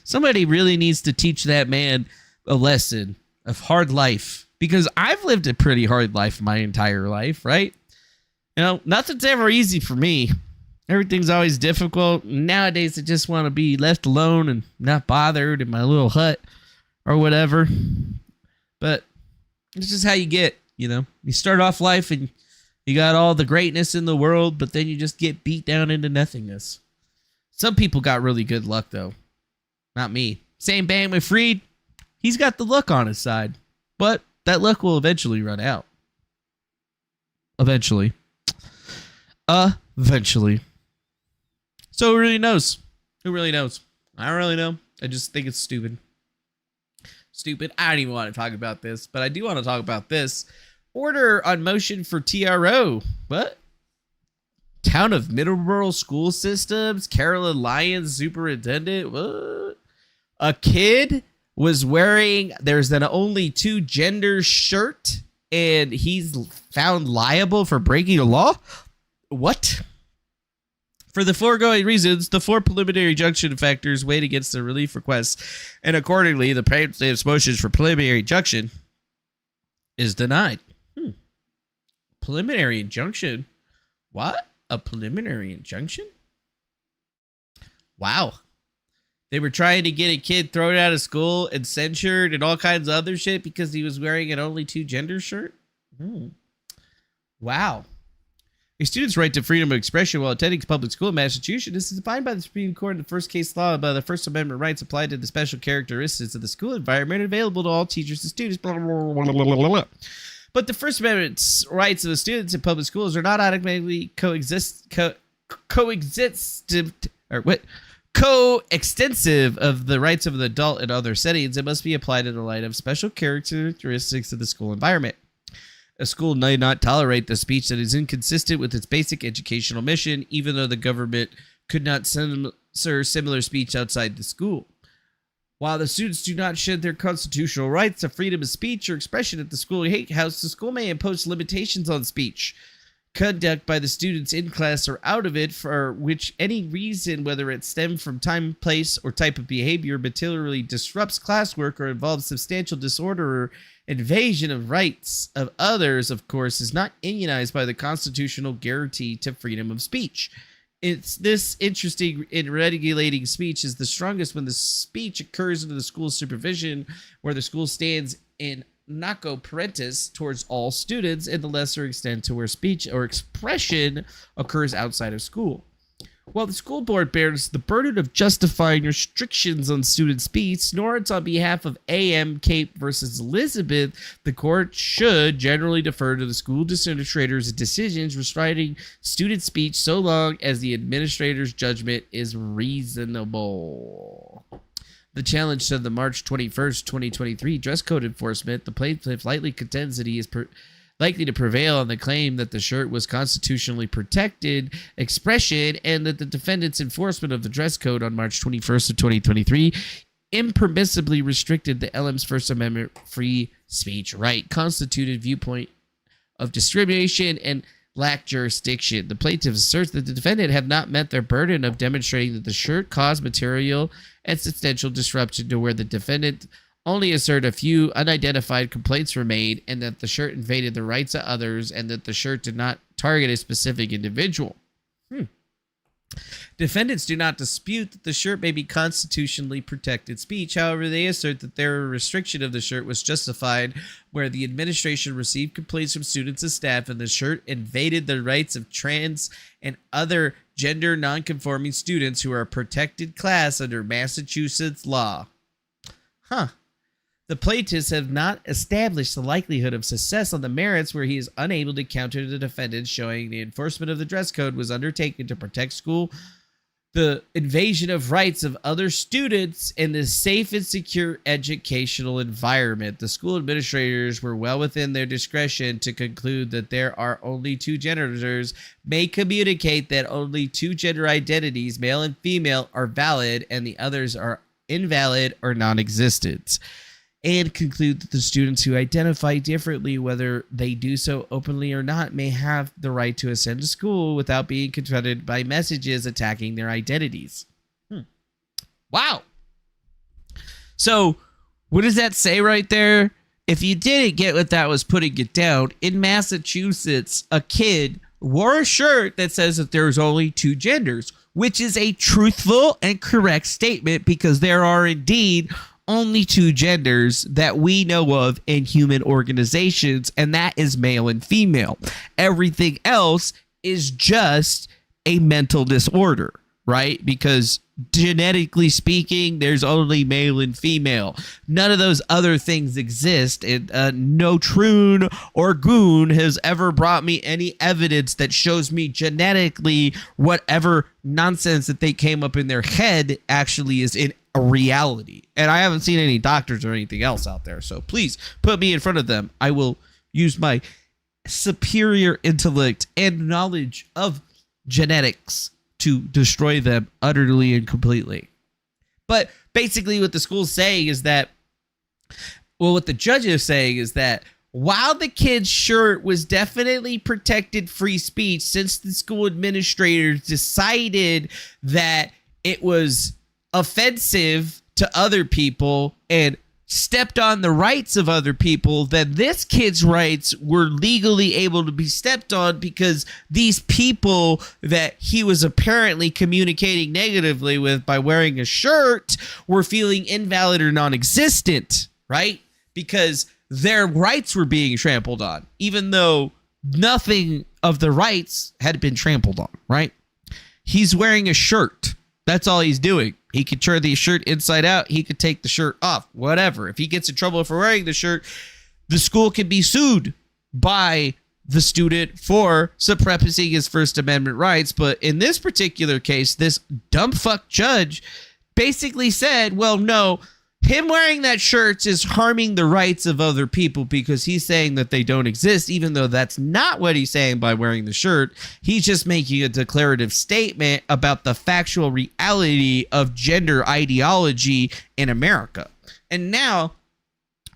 Somebody really needs to teach that man a lesson of hard life, because I've lived a pretty hard life my entire life, right? You know, nothing's ever easy for me. Everything's always difficult. Nowadays, I just want to be left alone and not bothered in my little hut or whatever. But it's just how you get, you know. You start off life and you got all the greatness in the world, but then you just get beat down into nothingness. Some people got really good luck, though. Not me. Same band with Freed. He's got the luck on his side. But that luck will eventually run out. Eventually. So who really knows? Who really knows? I don't really know. I just think it's stupid. Stupid. I don't even want to talk about this, but I do want to talk about this. Order on motion for TRO. What? Town of Middleborough School Systems. Carolyn Lyons, superintendent. What? A kid was wearing there's an only two gender shirt, and he's found liable for breaking the law? What? For the foregoing reasons, the four preliminary injunction factors weighed against the relief request, and accordingly, the plaintiff's motions for preliminary injunction is denied. Preliminary injunction? What? A preliminary injunction? Wow. They were trying to get a kid thrown out of school and censured and all kinds of other shit because he was wearing an only two gender shirt? Wow. A student's right to freedom of expression while attending public school in Massachusetts is defined by the Supreme Court in the first case law by the First Amendment rights applied to the special characteristics of the school environment available to all teachers and students. Blah, blah, blah, blah, blah, blah. But the First Amendment rights of the students in public schools are not automatically coextensive of the rights of the adult in other settings. It must be applied in the light of special characteristics of the school environment. A school may not tolerate the speech that is inconsistent with its basic educational mission, even though the government could not censor similar speech outside the school. While the students do not shed their constitutional rights to freedom of speech or expression at the school house, the school may impose limitations on speech conduct by the students in class or out of it for which any reason, whether it stemmed from time, place, or type of behavior, materially disrupts classwork or involves substantial disorder or invasion of rights of others, of course, is not immunized by the constitutional guarantee to freedom of speech. It's this interesting in regulating speech is the strongest when the speech occurs under the school's supervision, where the school stands in naco parentis towards all students, and the lesser extent to where speech or expression occurs outside of school. While the school board bears the burden of justifying restrictions on student speech, nor it's on behalf of A.M. Cape versus Elizabeth, the court should generally defer to the school administrator's decisions restricting student speech so long as the administrator's judgment is reasonable. The challenge to the March 21st, 2023 dress code enforcement, the plaintiff lightly contends that he is likely to prevail on the claim that the shirt was constitutionally protected expression and that the defendant's enforcement of the dress code on March 21st of 2023 impermissibly restricted the LM's First Amendment free speech right, constituted viewpoint of discrimination, and lacked jurisdiction. The plaintiff asserts that the defendant have not met their burden of demonstrating that the shirt caused material and substantial disruption to where the defendant only assert a few unidentified complaints were made, and that the shirt invaded the rights of others, and that the shirt did not target a specific individual. Defendants do not dispute that the shirt may be constitutionally protected speech. However, they assert that their restriction of the shirt was justified where the administration received complaints from students and staff, and the shirt invaded the rights of trans and other gender nonconforming students who are a protected class under Massachusetts law. The plaintiffs have not established the likelihood of success on the merits where he is unable to counter the defendant, showing the enforcement of the dress code was undertaken to protect school, the invasion of rights of other students, and the safe and secure educational environment. The school administrators were well within their discretion to conclude that there are only two genders, may communicate that only two gender identities, male and female, are valid, and the others are invalid or non-existent. and conclude that the students who identify differently, whether they do so openly or not, may have the right to attend school without being confronted by messages attacking their identities. Wow. So, what does that say right there? If you didn't get what that was putting it down, in Massachusetts, a kid wore a shirt that says that there's only two genders, which is a truthful and correct statement because there are indeed only two genders that we know of in human organizations, and that is male and female. Everything else is just a mental disorder, right? Because genetically speaking, there's only male and female. None of those other things exist, and no troon or goon has ever brought me any evidence that shows me genetically whatever nonsense that they came up in their head actually is in a reality. And I haven't seen any doctors or anything else out there, so please put me in front of them. I will use my superior intellect and knowledge of genetics to destroy them utterly and completely. But basically what the school's saying is that, well, what the judge is saying is that while the kid's shirt was definitely protected free speech, since the school administrators decided that it was offensive to other people and stepped on the rights of other people, then this kid's rights were legally able to be stepped on because these people that he was apparently communicating negatively with by wearing a shirt were feeling invalid or non-existent, right? Because their rights were being trampled on, even though nothing of the rights had been trampled on, right? He's wearing a shirt. That's all he's doing. He could turn the shirt inside out. He could take the shirt off, whatever. If he gets in trouble for wearing the shirt, the school can be sued by the student for suppressing his First Amendment rights. But in this particular case, this dumb fuck judge basically said, well, no, him wearing that shirt is harming the rights of other people because he's saying that they don't exist, even though that's not what he's saying by wearing the shirt. He's just making a declarative statement about the factual reality of gender ideology in America. And now,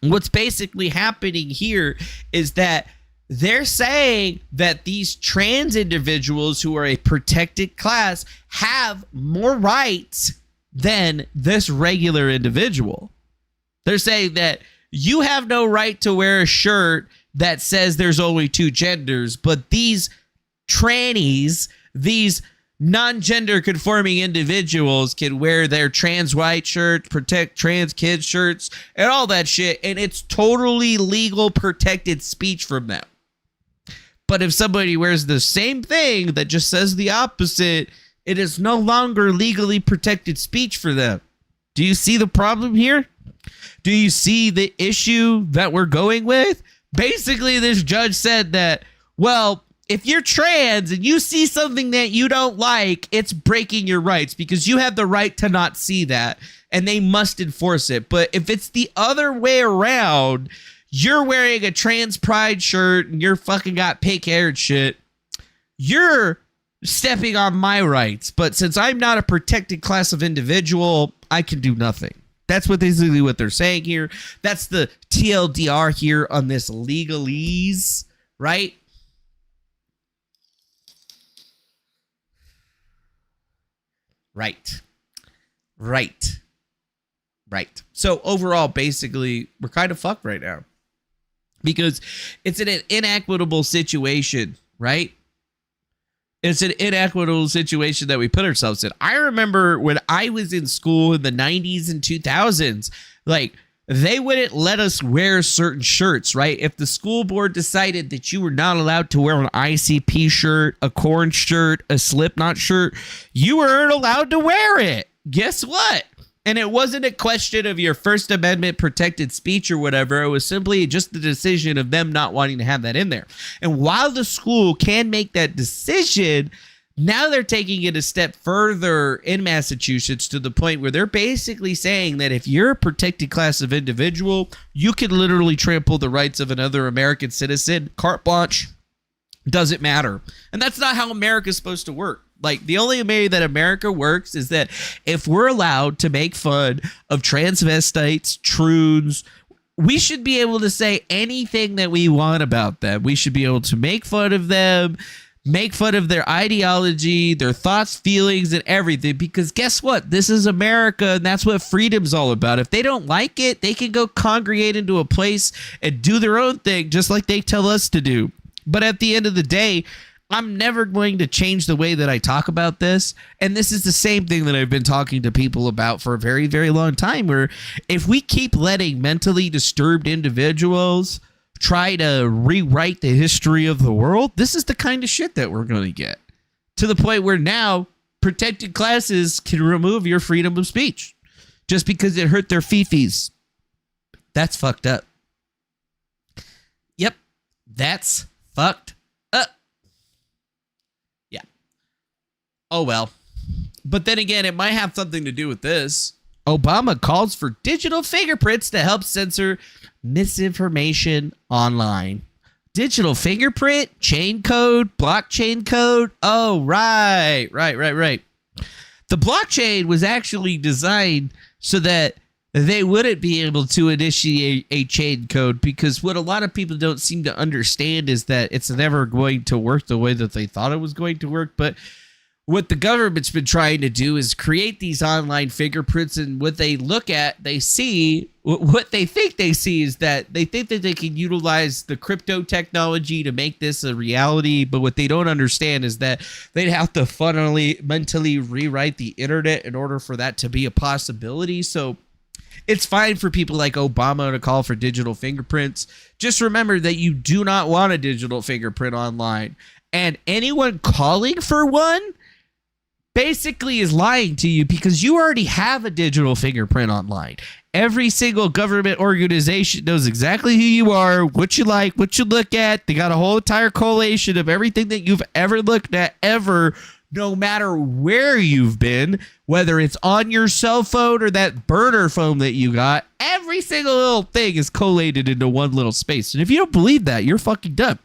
what's basically happening here is that they're saying that these trans individuals who are a protected class have more rights than this regular individual. They're saying that you have no right to wear a shirt that says there's only two genders, but these trannies, these non-gender conforming individuals can wear their trans white shirt, protect trans kids shirts, and all that shit, and it's totally legal protected speech from them. But if somebody wears the same thing that just says the opposite, it is no longer legally protected speech for them. Do you see the problem here? Do you see the issue that we're going with? Basically, this judge said that, well, if you're trans and you see something that you don't like, it's breaking your rights because you have the right to not see that, and they must enforce it. But if it's the other way around, you're wearing a trans pride shirt and you're fucking got pink hair and shit, you're stepping on my rights. But since I'm not a protected class of individual, I can do nothing. That's basically what they're saying here. That's the TLDR here on this legalese, right? Right. So overall, basically, we're kind of fucked right now because it's an inequitable situation, right? It's an inequitable situation that we put ourselves in. I remember when I was in school in the 90s and 2000s, like, they wouldn't let us wear certain shirts, right? If the school board decided that you were not allowed to wear an ICP shirt, a Korn shirt, a Slipknot shirt, you weren't allowed to wear it. Guess what? And it wasn't a question of your First Amendment protected speech or whatever. It was simply just the decision of them not wanting to have that in there. And while the school can make that decision, now they're taking it a step further in Massachusetts to the point where they're basically saying that if you're a protected class of individual, you can literally trample the rights of another American citizen. Carte blanche. Doesn't matter. And that's not how America's supposed to work. Like, the only way that America works is that if we're allowed to make fun of transvestites, troons, we should be able to say anything that we want about them. We should be able to make fun of them, make fun of their ideology, their thoughts, feelings, and everything. Because guess what? This is America, and that's what freedom's all about. If they don't like it, they can go congregate into a place and do their own thing, just like they tell us to do. But at the end of the day, I'm never going to change the way that I talk about this. And this is the same thing that I've been talking to people about for a very, very long time, where if we keep letting mentally disturbed individuals try to rewrite the history of the world, this is the kind of shit that we're going to get. To the point where now protected classes can remove your freedom of speech just because it hurt their fifis. That's fucked up. Yep, that's fucked up. Yeah. Oh well. But then again, it might have something to do with this. Obama calls for digital fingerprints to help censor misinformation online. Digital fingerprint, chain code, blockchain code. Oh, right. The blockchain was actually designed so that they wouldn't be able to initiate a chain code, because what a lot of people don't seem to understand is that it's never going to work the way that they thought it was going to work. But what the government's been trying to do is create these online fingerprints, and what they look at, they see, what they think they see is that they think that they can utilize the crypto technology to make this a reality, but what they don't understand is that they'd have to fundamentally, mentally rewrite the internet in order for that to be a possibility. So it's fine for people like Obama to call for digital fingerprints. Just remember that you do not want a digital fingerprint online, and anyone calling for one basically is lying to you, because you already have a digital fingerprint online. Every single government organization knows exactly who you are, what you like, what you look at. They got a whole entire collation of everything that you've ever looked at, ever, no matter where you've been, whether it's on your cell phone or that burner phone that you got. Every single little thing is collated into one little space. And if you don't believe that, you're fucking dumb.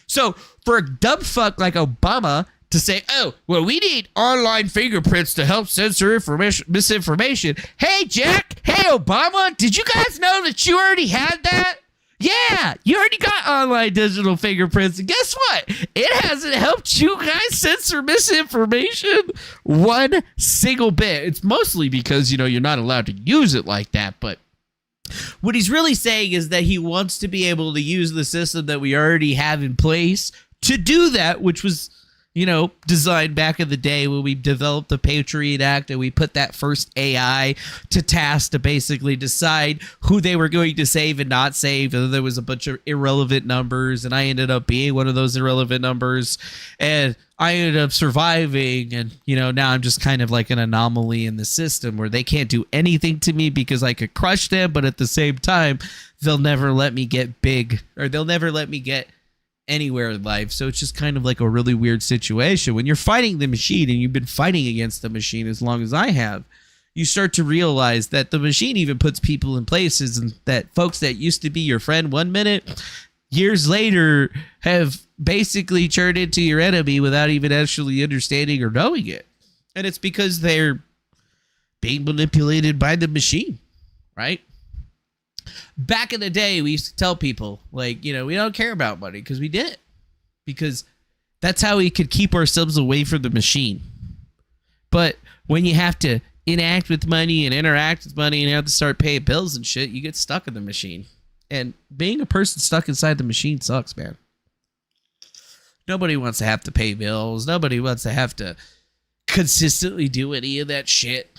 So for a dumb fuck like Obama to say, oh, well, we need online fingerprints to help censor misinformation. Hey, Jack. Hey, Obama. Did you guys know that you already had that? Yeah, you already got online digital fingerprints. And guess what? It hasn't helped you guys censor misinformation one single bit. It's mostly because, you're not allowed to use it like that. But what he's really saying is that he wants to be able to use the system that we already have in place to do that, which was, designed back in the day when we developed the Patriot Act and we put that first AI to task to basically decide who they were going to save and not save. And there was a bunch of irrelevant numbers, and I ended up being one of those irrelevant numbers, and I ended up surviving. And, now I'm just kind of like an anomaly in the system where they can't do anything to me because I could crush them, but at the same time, they'll never let me get big, or they'll never let me get anywhere in life. So it's just kind of like a really weird situation. When you're fighting the machine, and you've been fighting against the machine as long as I have, you start to realize that the machine even puts people in places, and that folks that used to be your friend 1 minute, years later have basically turned into your enemy without even actually understanding or knowing it. And it's because they're being manipulated by the machine, right? Back in the day, we used to tell people, we don't care about money, because we did. Because that's how we could keep ourselves away from the machine. But when you have to interact with money and interact with money and you have to start paying bills and shit, you get stuck in the machine. And being a person stuck inside the machine sucks, man. Nobody wants to have to pay bills. Nobody wants to have to consistently do any of that shit.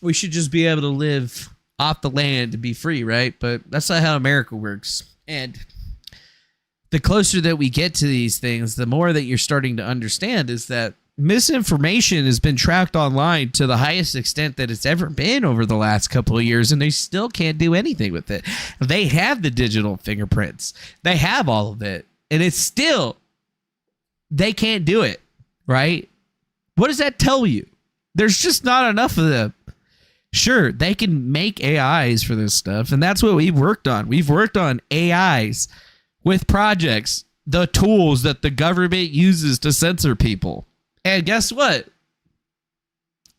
We should just be able to live off the land to be free, right? But that's not how America works. And the closer that we get to these things, the more that you're starting to understand is that misinformation has been tracked online to the highest extent that it's ever been over the last couple of years, and they still can't do anything with it. They have the digital fingerprints. They have all of it, and it's still, they can't do it, right? What does that tell you? There's just not enough of them. Sure, they can make AIs for this stuff, and that's what we've worked on. We've worked on AIs with projects, the tools that the government uses to censor people. And guess what?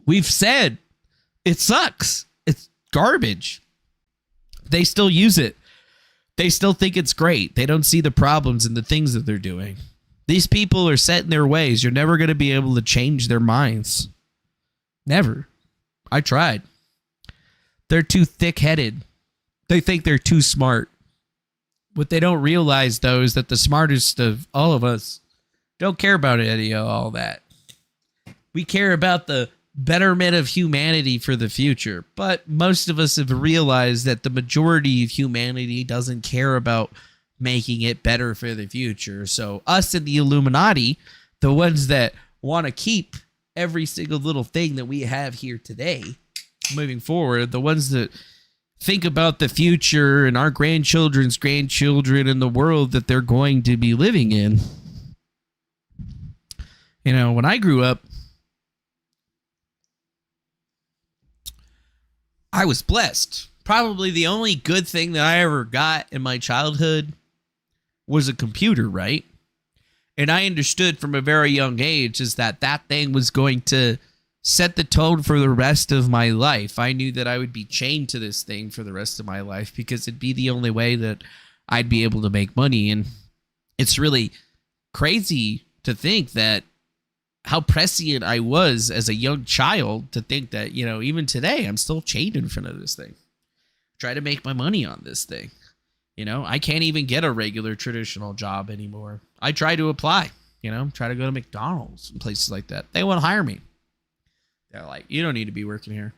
We've said it sucks. It's garbage. They still use it. they still think it's great. They don't see the problems and the things that they're doing. These people are set in their ways. You're never going to be able to change their minds. Never. I tried. They're too thick-headed. They think they're too smart. What they don't realize, though, is that the smartest of all of us don't care about any of all that. We care about the betterment of humanity for the future. But most of us have realized that the majority of humanity doesn't care about making it better for the future. So us in the Illuminati, the ones that want to keep every single little thing that we have here today moving forward, the ones that think about the future and our grandchildren's grandchildren and the world that they're going to be living in. You know, when I grew up, I was blessed. Probably the only good thing that I ever got in my childhood was a computer, right? And I understood from a very young age is that that thing was going to set the tone for the rest of my life. I knew that I would be chained to this thing for the rest of my life because it'd be the only way that I'd be able to make money. And it's really crazy to think that how prescient I was as a young child to think that, you know, even today I'm still chained in front of this thing. Try to make my money on this thing. You know, I can't even get a regular traditional job anymore. I try to apply, you know, try to go to McDonald's and places like that. They won't hire me. They're like, you don't need to be working here.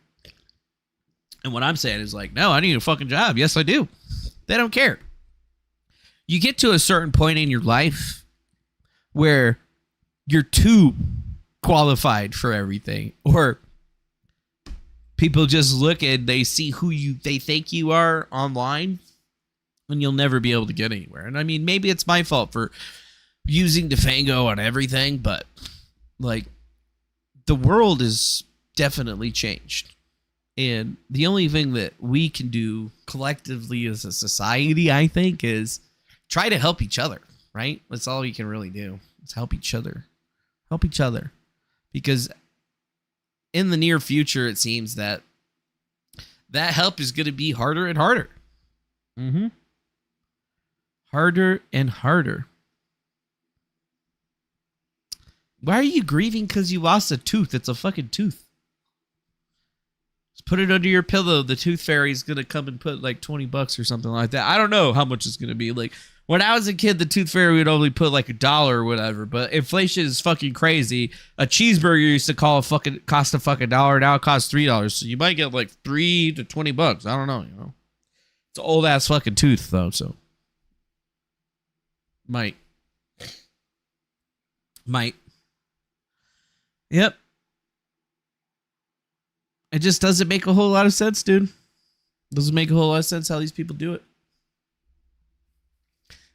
And what I'm saying is like, no, I need a fucking job. Yes, I do. They don't care. You get to a certain point in your life where you're too qualified for everything, or people just look and they see who they think you are online, and you'll never be able to get anywhere. And I mean, maybe it's my fault for using Defango on everything, but like the world is definitely changed. And the only thing that we can do collectively as a society, I think, is try to help each other, right? That's all we can really do. It's help each other. Help each other. Because in the near future, it seems that that help is going to be harder and harder. Mm-hmm. Harder and harder. Why are you grieving because you lost a tooth? It's a fucking tooth. Just put it under your pillow. The tooth fairy's going to come and put like $20 or something like that. I don't know how much it's going to be. Like when I was a kid, the tooth fairy would only put like $1 or whatever. But inflation is fucking crazy. A cheeseburger used to cost a fucking $1. Now it costs $3. So you might get like $3 to $20. I don't know. You know, it's an old ass fucking tooth though. So might. Yep. It just doesn't make a whole lot of sense, dude. Doesn't make a whole lot of sense how these people do it.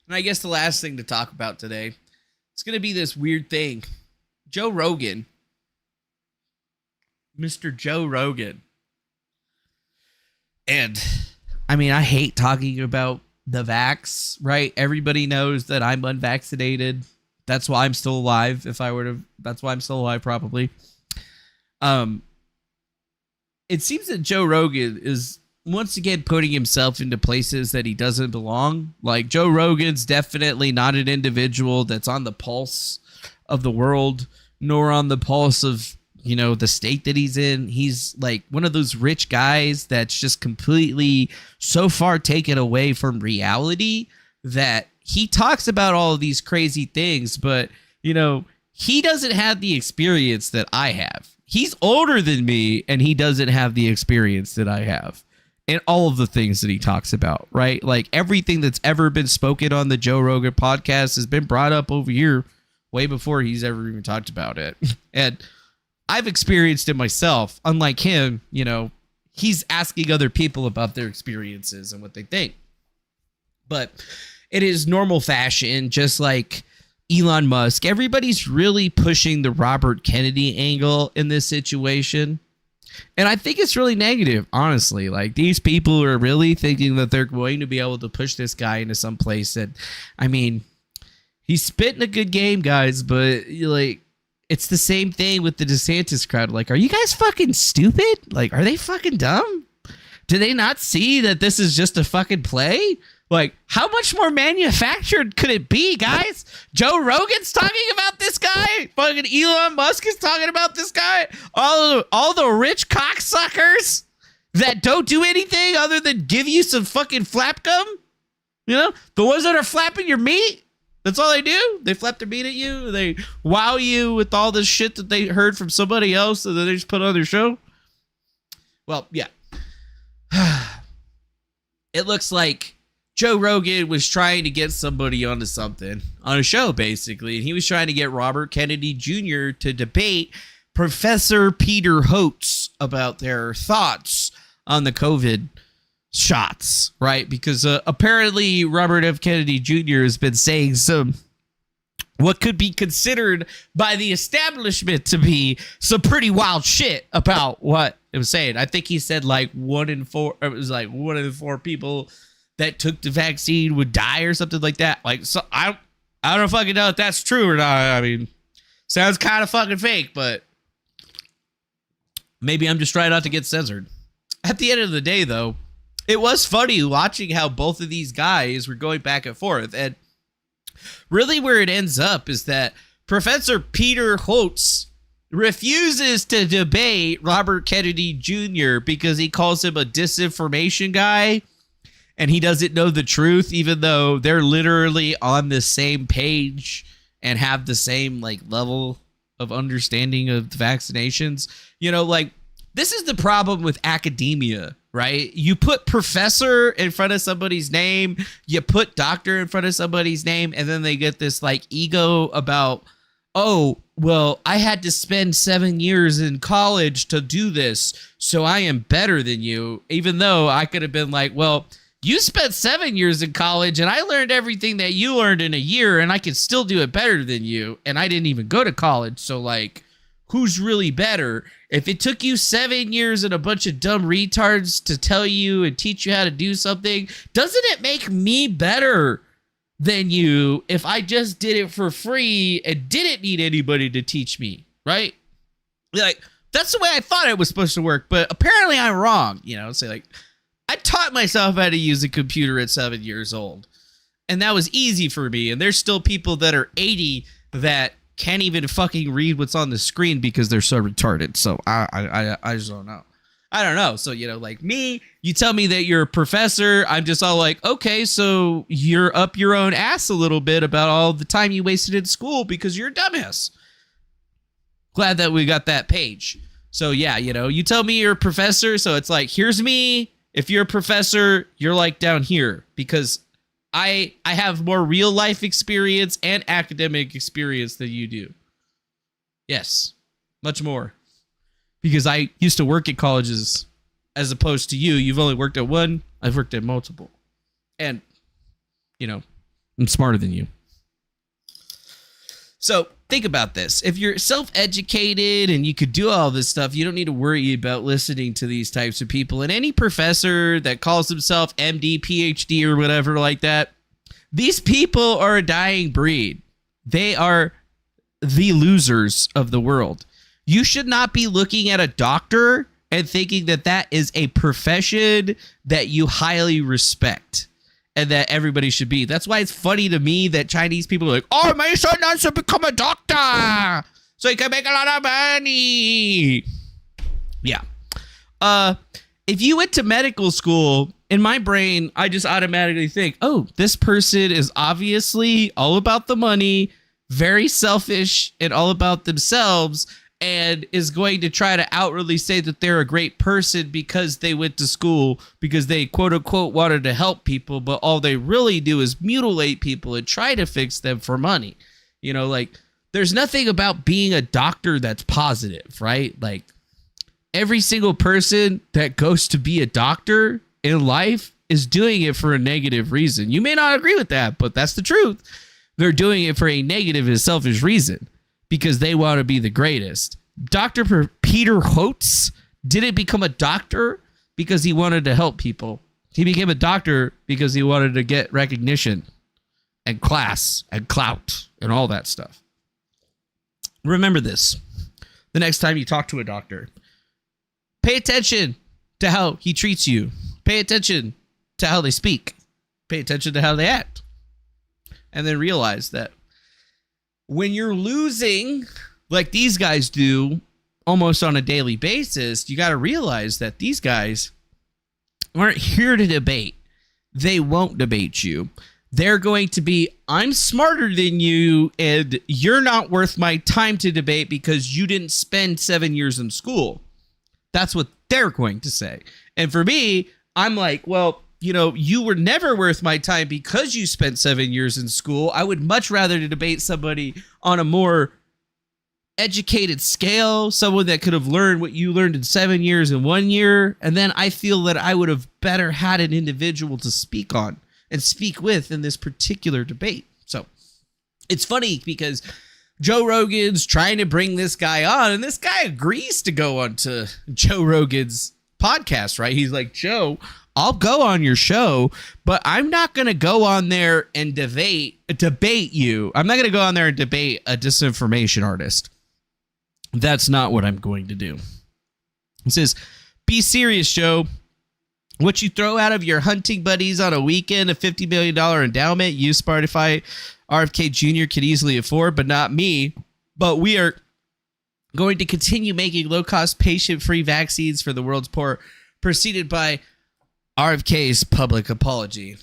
And I guess the last thing to talk about today, it's going to be this weird thing. Joe Rogan. Mr. Joe Rogan. And, I mean, I hate talking about the vax, right? Everybody knows that I'm unvaccinated. That's why I'm still alive. That's why I'm still alive, probably. It seems that Joe Rogan is once again putting himself into places that he doesn't belong. Like Joe Rogan's definitely not an individual that's on the pulse of the world, nor on the pulse of, you know, the state that he's in. He's like one of those rich guys that's just completely so far taken away from reality that he talks about all of these crazy things, but, you know, he doesn't have the experience that I have. He's older than me, and he doesn't have the experience that I have in all of the things that he talks about, right? Like, everything that's ever been spoken on the Joe Rogan podcast has been brought up over here way before he's ever even talked about it. And I've experienced it myself. Unlike him, you know, he's asking other people about their experiences and what they think. But it is normal fashion, just like Elon Musk. Everybody's really pushing the Robert Kennedy angle in this situation. And I think it's really negative, honestly. Like, these people are really thinking that they're going to be able to push this guy into some place that, I mean, he's spitting a good game, guys, but, like, it's the same thing with the DeSantis crowd. Like, are you guys fucking stupid? Like, are they fucking dumb? Do they not see that this is just a fucking play? Like, how much more manufactured could it be, guys? Joe Rogan's talking about this guy. Fucking Elon Musk is talking about this guy. All the rich cocksuckers that don't do anything other than give you some fucking flap gum. You know, the ones that are flapping your meat. That's all they do. They flap their meat at you. They wow you with all this shit that they heard from somebody else and then they just put on their show. Well, yeah. It looks like Joe Rogan was trying to get somebody onto something on a show, basically. And he was trying to get Robert Kennedy Jr. to debate Professor Peter Hotez about their thoughts on the COVID shots, right? Because apparently Robert F. Kennedy Jr. has been saying some what could be considered by the establishment to be some pretty wild shit about what it was saying. I think he said like 1 in 4, it was like 1 in 4 people that took the vaccine would die or something like that. Like, so I don't fucking know if that's true or not. I mean, sounds kind of fucking fake, but maybe I'm just trying not to get censored. At the end of the day, though, it was funny watching how both of these guys were going back and forth. And really where it ends up is that Professor Peter Hotez refuses to debate Robert Kennedy Jr. because he calls him a disinformation guy and he doesn't know the truth, even though they're literally on the same page and have the same like level of understanding of the vaccinations. You know, like, this is the problem with academia, right? You put professor in front of somebody's name, you put doctor in front of somebody's name, and then they get this like ego about, oh, well, I had to spend 7 years in college to do this, so I am better than you, even though I could have been like, well, you spent 7 years in college and I learned everything that you learned in a year and I could still do it better than you. And I didn't even go to college. So like, who's really better? If it took you 7 years and a bunch of dumb retards to tell you and teach you how to do something, doesn't it make me better than you if I just did it for free and didn't need anybody to teach me, right? Like, that's the way I thought it was supposed to work, but apparently I'm wrong. You know, say like, I taught myself how to use a computer at 7 years old, and that was easy for me. And there's still people that are 80 that can't even fucking read what's on the screen because they're so retarded. So I just don't know. I don't know. So, you know, like me, you tell me that you're a professor, I'm just all like, okay, so you're up your own ass a little bit about all the time you wasted in school because you're a dumbass. Glad that we got that page. So yeah, you know, you tell me you're a professor, so it's like, here's me. If you're a professor, you're like down here because I have more real life experience and academic experience than you do. Yes, much more. Because I used to work at colleges as opposed to you. You've only worked at one. I've worked at multiple. And, you know, I'm smarter than you. So think about this. If you're self-educated and you could do all this stuff, you don't need to worry about listening to these types of people. And any professor that calls himself MD, PhD, or whatever like that, these people are a dying breed. They are the losers of the world. You should not be looking at a doctor and thinking that that is a profession that you highly respect and that everybody should be. That's why it's funny to me that Chinese people are like, oh, my son wants to become a doctor so he can make a lot of money. Yeah. If you went to medical school, in my brain, I just automatically think, oh, this person is obviously all about the money, very selfish and all about themselves, and is going to try to outwardly say that they're a great person because they went to school, because they quote unquote wanted to help people, but all they really do is mutilate people and try to fix them for money. You know, like, there's nothing about being a doctor that's positive, right? Like, every single person that goes to be a doctor in life is doing it for a negative reason. You may not agree with that, but that's the truth. They're doing it for a negative and selfish reason because they want to be the greatest. Dr. Peter Hotez didn't become a doctor because he wanted to help people. He became a doctor because he wanted to get recognition and class and clout and all that stuff. Remember this the next time you talk to a doctor. Pay attention to how he treats you. Pay attention to how they speak. pay attention to how they act. And then realize that when you're losing, like these guys do almost on a daily basis, you got to realize that these guys aren't here to debate. They won't debate you. They're going to be, I'm smarter than you, and you're not worth my time to debate because you didn't spend 7 years in school. That's what they're going to say. And for me, I'm like, well, you know, you were never worth my time because you spent 7 years in school. I would much rather to debate somebody on a more educated scale, someone that could have learned what you learned in 7 years in 1 year. And then I feel that I would have better had an individual to speak on and speak with in this particular debate. So it's funny because Joe Rogan's trying to bring this guy on, and this guy agrees to go on to Joe Rogan's podcast, right? He's like, Joe, I'll go on your show, but I'm not going to go on there and debate you. I'm not going to go on there and debate a disinformation artist. That's not what I'm going to do. He says, be serious, Joe. What you throw out of your hunting buddies on a weekend, a $50 million endowment, you Spotify RFK Jr. could easily afford, but not me. But we are going to continue making low-cost, patient-free vaccines for the world's poor, preceded by RFK's public apology.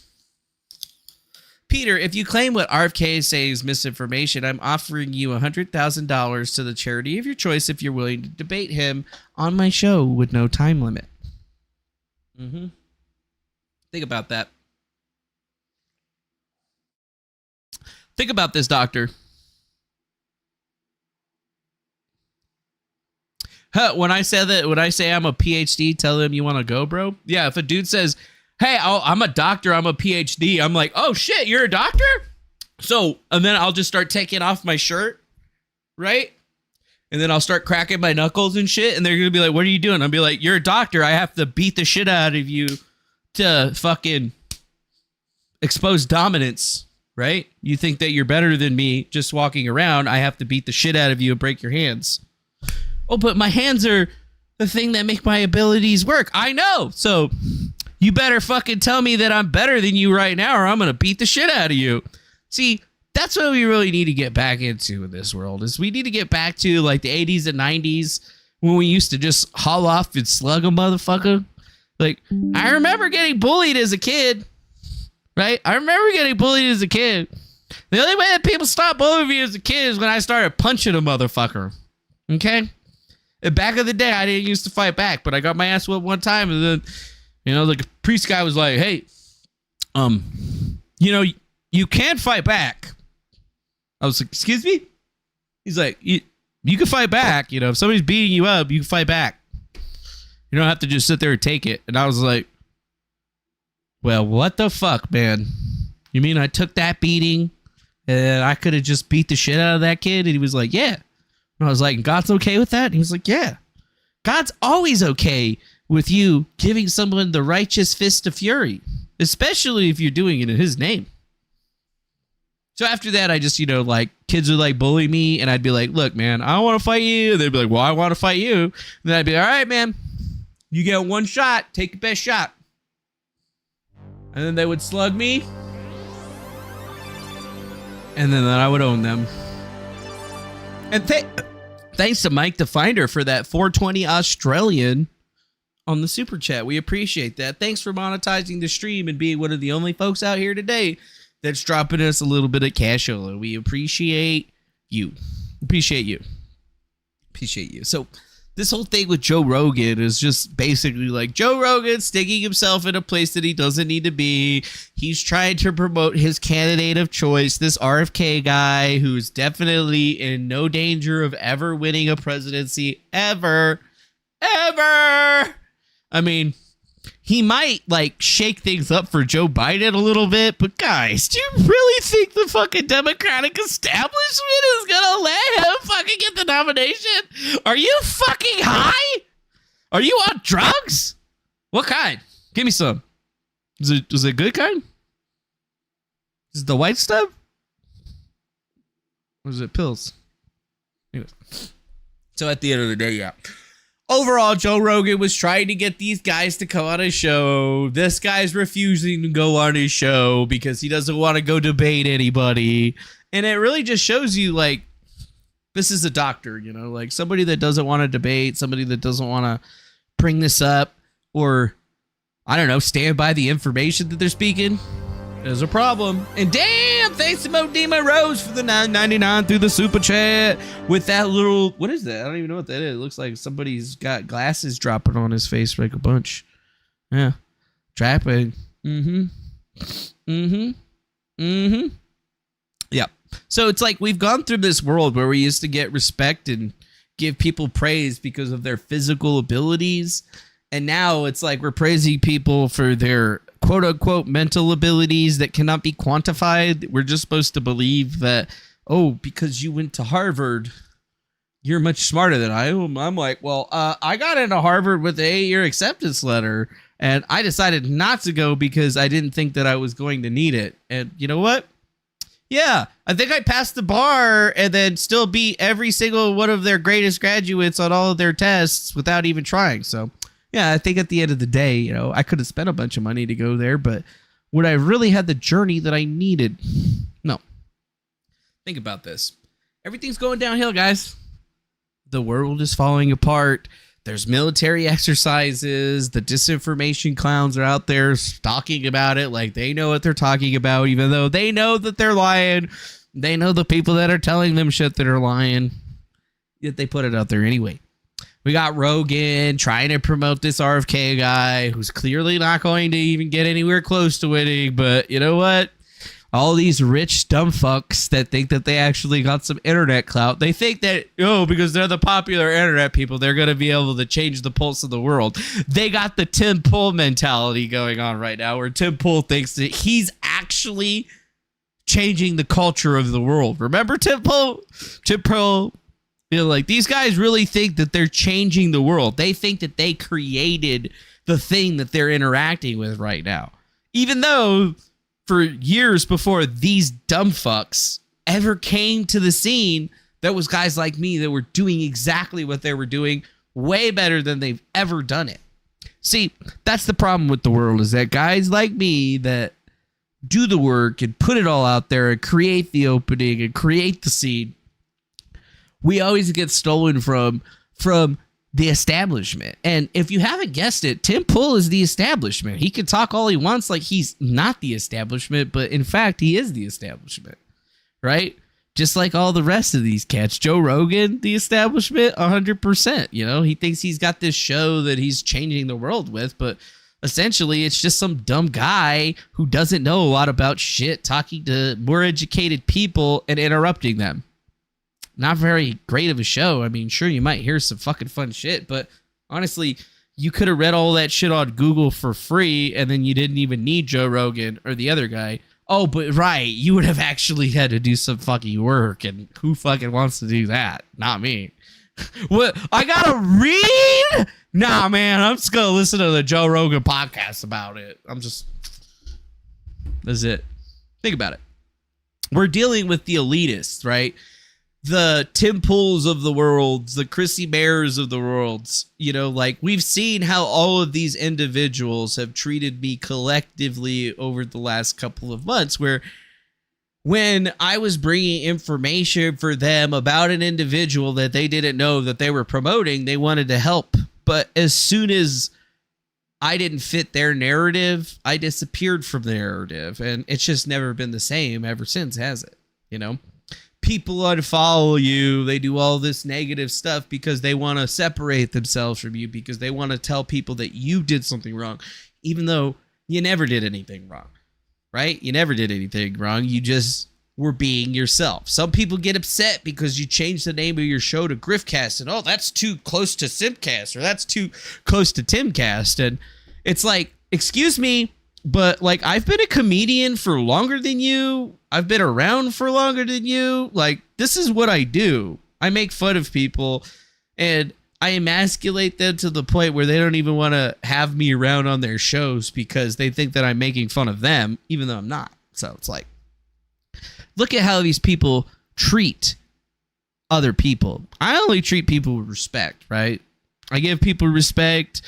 Peter, if you claim what RFK is saying is misinformation, I'm offering you $100,000 to the charity of your choice if you're willing to debate him on my show with no time limit. Think about that. Think about this, doctor. When I say I'm a PhD, tell him you want to go, bro. Yeah, if a dude says, hey, I'm a doctor, I'm a PhD, I'm like, oh shit, you're a doctor? So, and then I'll just start taking off my shirt, right? And then I'll start cracking my knuckles and shit, and they're going to be like, what are you doing? I'll be like, you're a doctor, I have to beat the shit out of you to fucking expose dominance, right? You think that you're better than me just walking around, I have to beat the shit out of you and break your hands. Oh, but my hands are the thing that make my abilities work. I know. So you better fucking tell me that I'm better than you right now, or I'm going to beat the shit out of you. See, that's what we really need to get back into in this world, is we need to get back to like the 80s and 90s when we used to just haul off and slug a motherfucker. Like, I remember getting bullied as a kid, right? I remember getting bullied as a kid. The only way that people stopped bullying me as a kid is when I started punching a motherfucker. Okay? And back in the day, I didn't used to fight back, but I got my ass whipped one time, and then, you know, the priest guy was like, hey, you know, you can fight back. I was like, excuse me? He's like, you can fight back. You know, if somebody's beating you up, you can fight back. You don't have to just sit there and take it. And I was like, well, what the fuck, man? You mean I took that beating and I could have just beat the shit out of that kid? And he was like, yeah. And I was like, God's okay with that? And he was like, yeah. God's always okay with you giving someone the righteous fist of fury, especially if you're doing it in his name. So after that, I just, you know, like, kids would like bully me, and I'd be like, look, man, I don't want to fight you. And they'd be like, well, I want to fight you. And then I'd be, all right, man, you get one shot, take your best shot. And then they would slug me, and then I would own them. And thanks to Mike the Finder for that 420 Australian on the super chat. We appreciate that. Thanks for monetizing the stream and being one of the only folks out here today that's dropping us a little bit of cash. We appreciate you. Appreciate you. So this whole thing with Joe Rogan is just basically like Joe Rogan sticking himself in a place that he doesn't need to be. He's trying to promote his candidate of choice, this RFK guy who's definitely in no danger of ever winning a presidency ever. I mean, he might like shake things up for Joe Biden a little bit, but guys, do you really think the fucking Democratic establishment is gonna let him fucking get the nomination? Are you fucking high? Are you on drugs? What kind? Give me some. Is it good kind? Is it the white stuff? Or is it pills? Anyways. So at the end of the day, yeah. overall, Joe Rogan was trying to get these guys to come on his show. This guy's refusing to go on his show because he doesn't want to go debate anybody. And it really just shows you, like, this is a doctor, you know, like somebody that doesn't want to debate, somebody that doesn't want to bring this up or, I don't know, stand by the information that they're speaking. There's a problem. And damn, thanks to Modema Rose for the $9.99 through the super chat with that little, what is that? I don't even know what that is. It looks like somebody's got glasses dropping on his face like a bunch. Yeah. Trapping. Yeah. So it's like we've gone through this world where we used to get respect and give people praise because of their physical abilities. And now it's like we're praising people for their quote unquote mental abilities that cannot be quantified. We're just supposed to believe that, oh, because you went to Harvard, you're much smarter than I am. I'm like, well, I got into Harvard with an 8-year acceptance letter and I decided not to go because I didn't think that I was going to need it. And you know what? Yeah, I think I passed the bar and then still beat every single one of their greatest graduates on all of their tests without even trying. So, yeah, I think at the end of the day, you know, I could have spent a bunch of money to go there, but would I really have the journey that I needed? No. Think about this. Everything's going downhill, guys. The world is falling apart. There's military exercises. The disinformation clowns are out there talking about it like they know what they're talking about, even though they know that they're lying. They know the people that are telling them shit that are lying. Yet they put it out there anyway. We got Rogan trying to promote this RFK guy who's clearly not going to even get anywhere close to winning. But you know what? All these rich dumb fucks that think that they actually got some internet clout. They think that, oh, because they're the popular internet people, they're going to be able to change the pulse of the world. They got the Tim Pool mentality going on right now where Tim Pool thinks that he's actually changing the culture of the world. Remember Tim Pool? Tim Pool. You know, like these guys really think that they're changing the world. They think that they created the thing that they're interacting with right now. Even though for years before these dumb fucks ever came to the scene, there was guys like me that were doing exactly what they were doing way better than they've ever done it. See, that's the problem with the world is that guys like me that do the work and put it all out there and create the opening and create the scene, we always get stolen from the establishment. And if you haven't guessed it, Tim Pool is the establishment. He can talk all he wants like he's not the establishment, but in fact, he is the establishment, right? Just like all the rest of these cats. Joe Rogan, the establishment, 100%. You know, he thinks he's got this show that he's changing the world with, but essentially it's just some dumb guy who doesn't know a lot about shit, talking to more educated people and interrupting them. Not very great of a show. I mean, sure, you might hear some fucking fun shit, but honestly, you could have read all that shit on Google for free, and then you didn't even need Joe Rogan or the other guy. Oh, but right, you would have actually had to do some fucking work, and who fucking wants to do that? Not me. What? I gotta read? Nah, man, I'm just gonna listen to the Joe Rogan podcast about it. That's it. Think about it. We're dealing with the elitists, right? The Tim Pools of the world, the Chrissy Bears of the world, you know, like we've seen how all of these individuals have treated me collectively over the last couple of months, where when I was bringing information for them about an individual that they didn't know that they were promoting, they wanted to help. But as soon as I didn't fit their narrative, I disappeared from the narrative, and it's just never been the same ever since, has it? You know? People unfollow you. They do all this negative stuff because they want to separate themselves from you, because they want to tell people that you did something wrong, even though you never did anything wrong, right? You never did anything wrong. You just were being yourself. Some people get upset because you changed the name of your show to Griftcast and, oh, that's too close to Simpcast, or that's too close to Timcast. And it's like, excuse me, but like, I've been a comedian for longer than you. I've been around for longer than you. Like, this is what I do. I make fun of people and I emasculate them to the point where they don't even want to have me around on their shows because they think that I'm making fun of them, even though I'm not. So it's like, look at how these people treat other people. I only treat people with respect, right? I give people respect.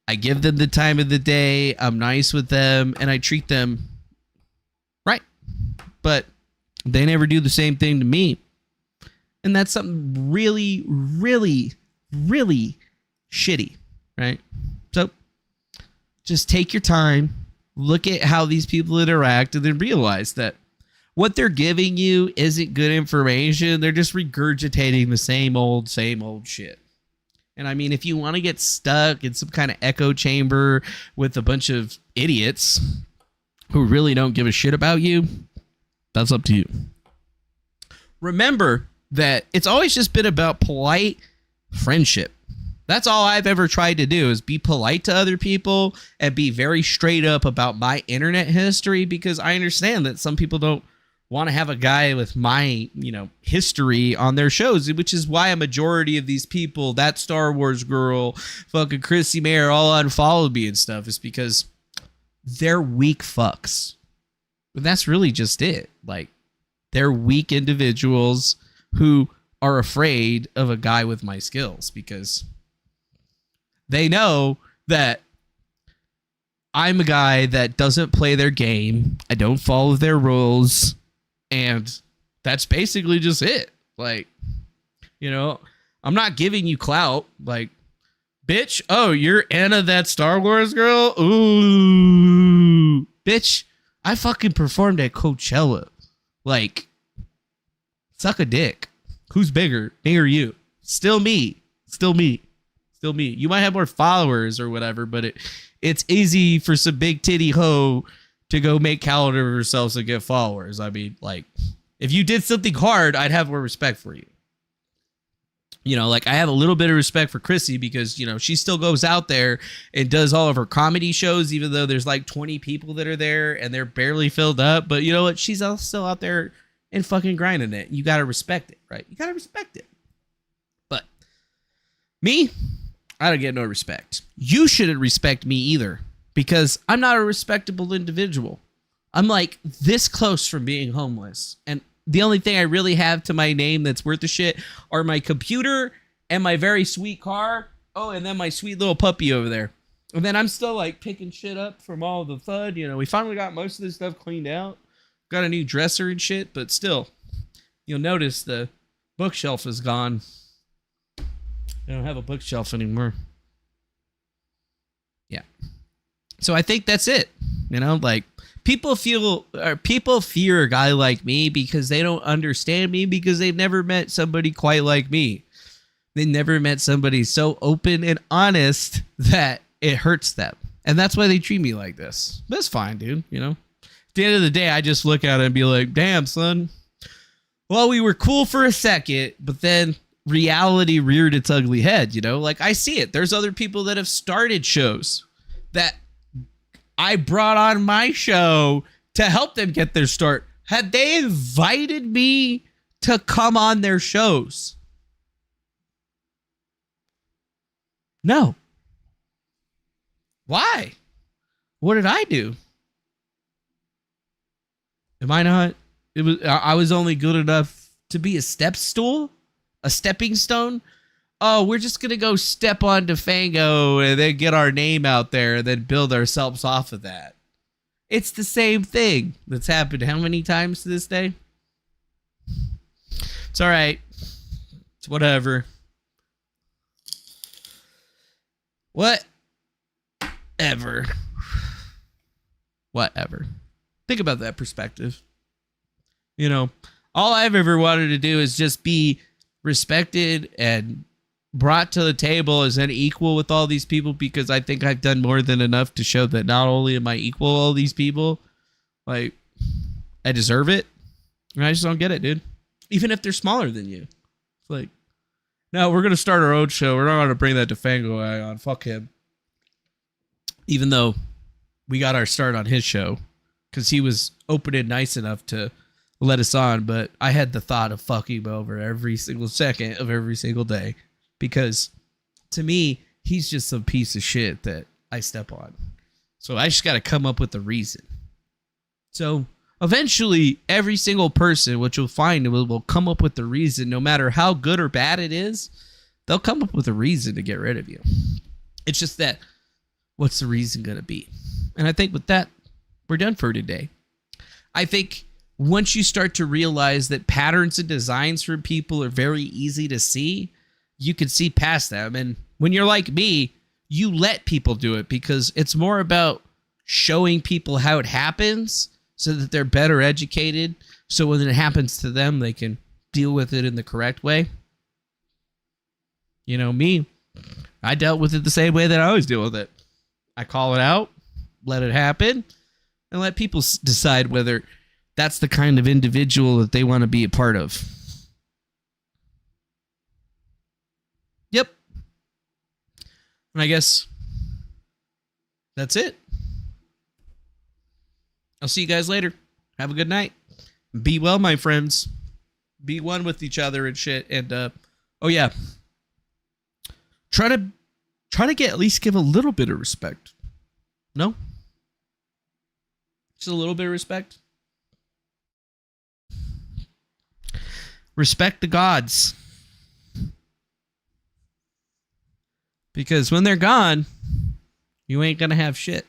I give them the time of the day. I'm nice with them, and I treat them right. But they never do the same thing to me. And that's something really, really, really shitty, right? So just take your time, look at how these people interact, and then realize that what they're giving you isn't good information. They're just regurgitating the same old shit. And I mean, if you want to get stuck in some kind of echo chamber with a bunch of idiots who really don't give a shit about you, that's up to you. Remember that it's always just been about polite friendship. That's all I've ever tried to do, is be polite to other people and be very straight up about my internet history, because I understand that some people don't want to have a guy with my, history on their shows, which is why a majority of these people, that Star Wars girl, fucking Chrissy Mayer, all unfollowed me and stuff, is because they're weak fucks. And that's really just it. Like, they're weak individuals who are afraid of a guy with my skills, because they know that I'm a guy that doesn't play their game. I don't follow their rules. And that's basically just it. Like, I'm not giving you clout. Like, bitch, oh, you're Anna, that Star Wars girl? Ooh. Bitch, I fucking performed at Coachella. Like, suck a dick. Who's bigger, me or you? Still me. Still me. Still me. You might have more followers or whatever, but it's easy for some big titty hoe to go make calendar of yourselves and get followers. I mean, like, if you did something hard, I'd have more respect for you. Like, I have a little bit of respect for Chrissy because, she still goes out there and does all of her comedy shows, even though there's like 20 people that are there and they're barely filled up. But you know what? She's still out there and fucking grinding it. You got to respect it, right? You got to respect it. But me, I don't get no respect. You shouldn't respect me either, because I'm not a respectable individual. I'm like this close from being homeless. And the only thing I really have to my name that's worth a shit are my computer and my very sweet car. Oh, and then my sweet little puppy over there. And then I'm still like picking shit up from all the FUD. We finally got most of this stuff cleaned out. Got a new dresser and shit, but still, you'll notice the bookshelf is gone. I don't have a bookshelf anymore. Yeah. So I think that's it. Like, people fear a guy like me because they don't understand me, because they've never met somebody quite like me. They never met somebody so open and honest that it hurts them. And that's why they treat me like this. That's fine, dude. At the end of the day, I just look at it and be like, damn, son. Well, we were cool for a second, but then reality reared its ugly head, Like, I see it. There's other people that have started shows that I brought on my show to help them get their start. Had they invited me to come on their shows? No. Why? What did I do? Am I not? I was only good enough to be a step stool? A stepping stone? Oh, we're just going to go step on DeFango and then get our name out there and then build ourselves off of that. It's the same thing that's happened how many times to this day? It's all right. It's whatever. Whatever. Whatever. Think about that perspective. All I've ever wanted to do is just be respected and brought to the table as an equal with all these people, because I think I've done more than enough to show that not only am I equal to all these people, like, I deserve it. And I just don't get it, dude. Even if they're smaller than you. It's like, no, we're going to start our own show. We're not going to bring that DeFango guy on. Fuck him. Even though we got our start on his show because he was open and nice enough to let us on. But I had the thought of fucking him over every single second of every single day, because to me, he's just some piece of shit that I step on. So I just got to come up with a reason. So eventually, every single person, which you'll find, will come up with the reason, no matter how good or bad it is. they'll come up with a reason to get rid of you. It's just that, what's the reason going to be? And I think with that, we're done for today. I think once you start to realize that patterns and designs for people are very easy to see, you can see past them. And when you're like me, you let people do it because it's more about showing people how it happens so that they're better educated. So when it happens to them, they can deal with it in the correct way. You know, me, I dealt with it the same way that I always deal with it. I call it out, let it happen, and let people decide whether that's the kind of individual that they want to be a part of. Yep. And I guess that's it. I'll see you guys later. Have a good night. Be well, my friends. Be one with each other and shit. And, oh yeah. Try to at least give a little bit of respect. No? Just a little bit of respect. Respect the gods. Because when they're gone, you ain't gonna have shit.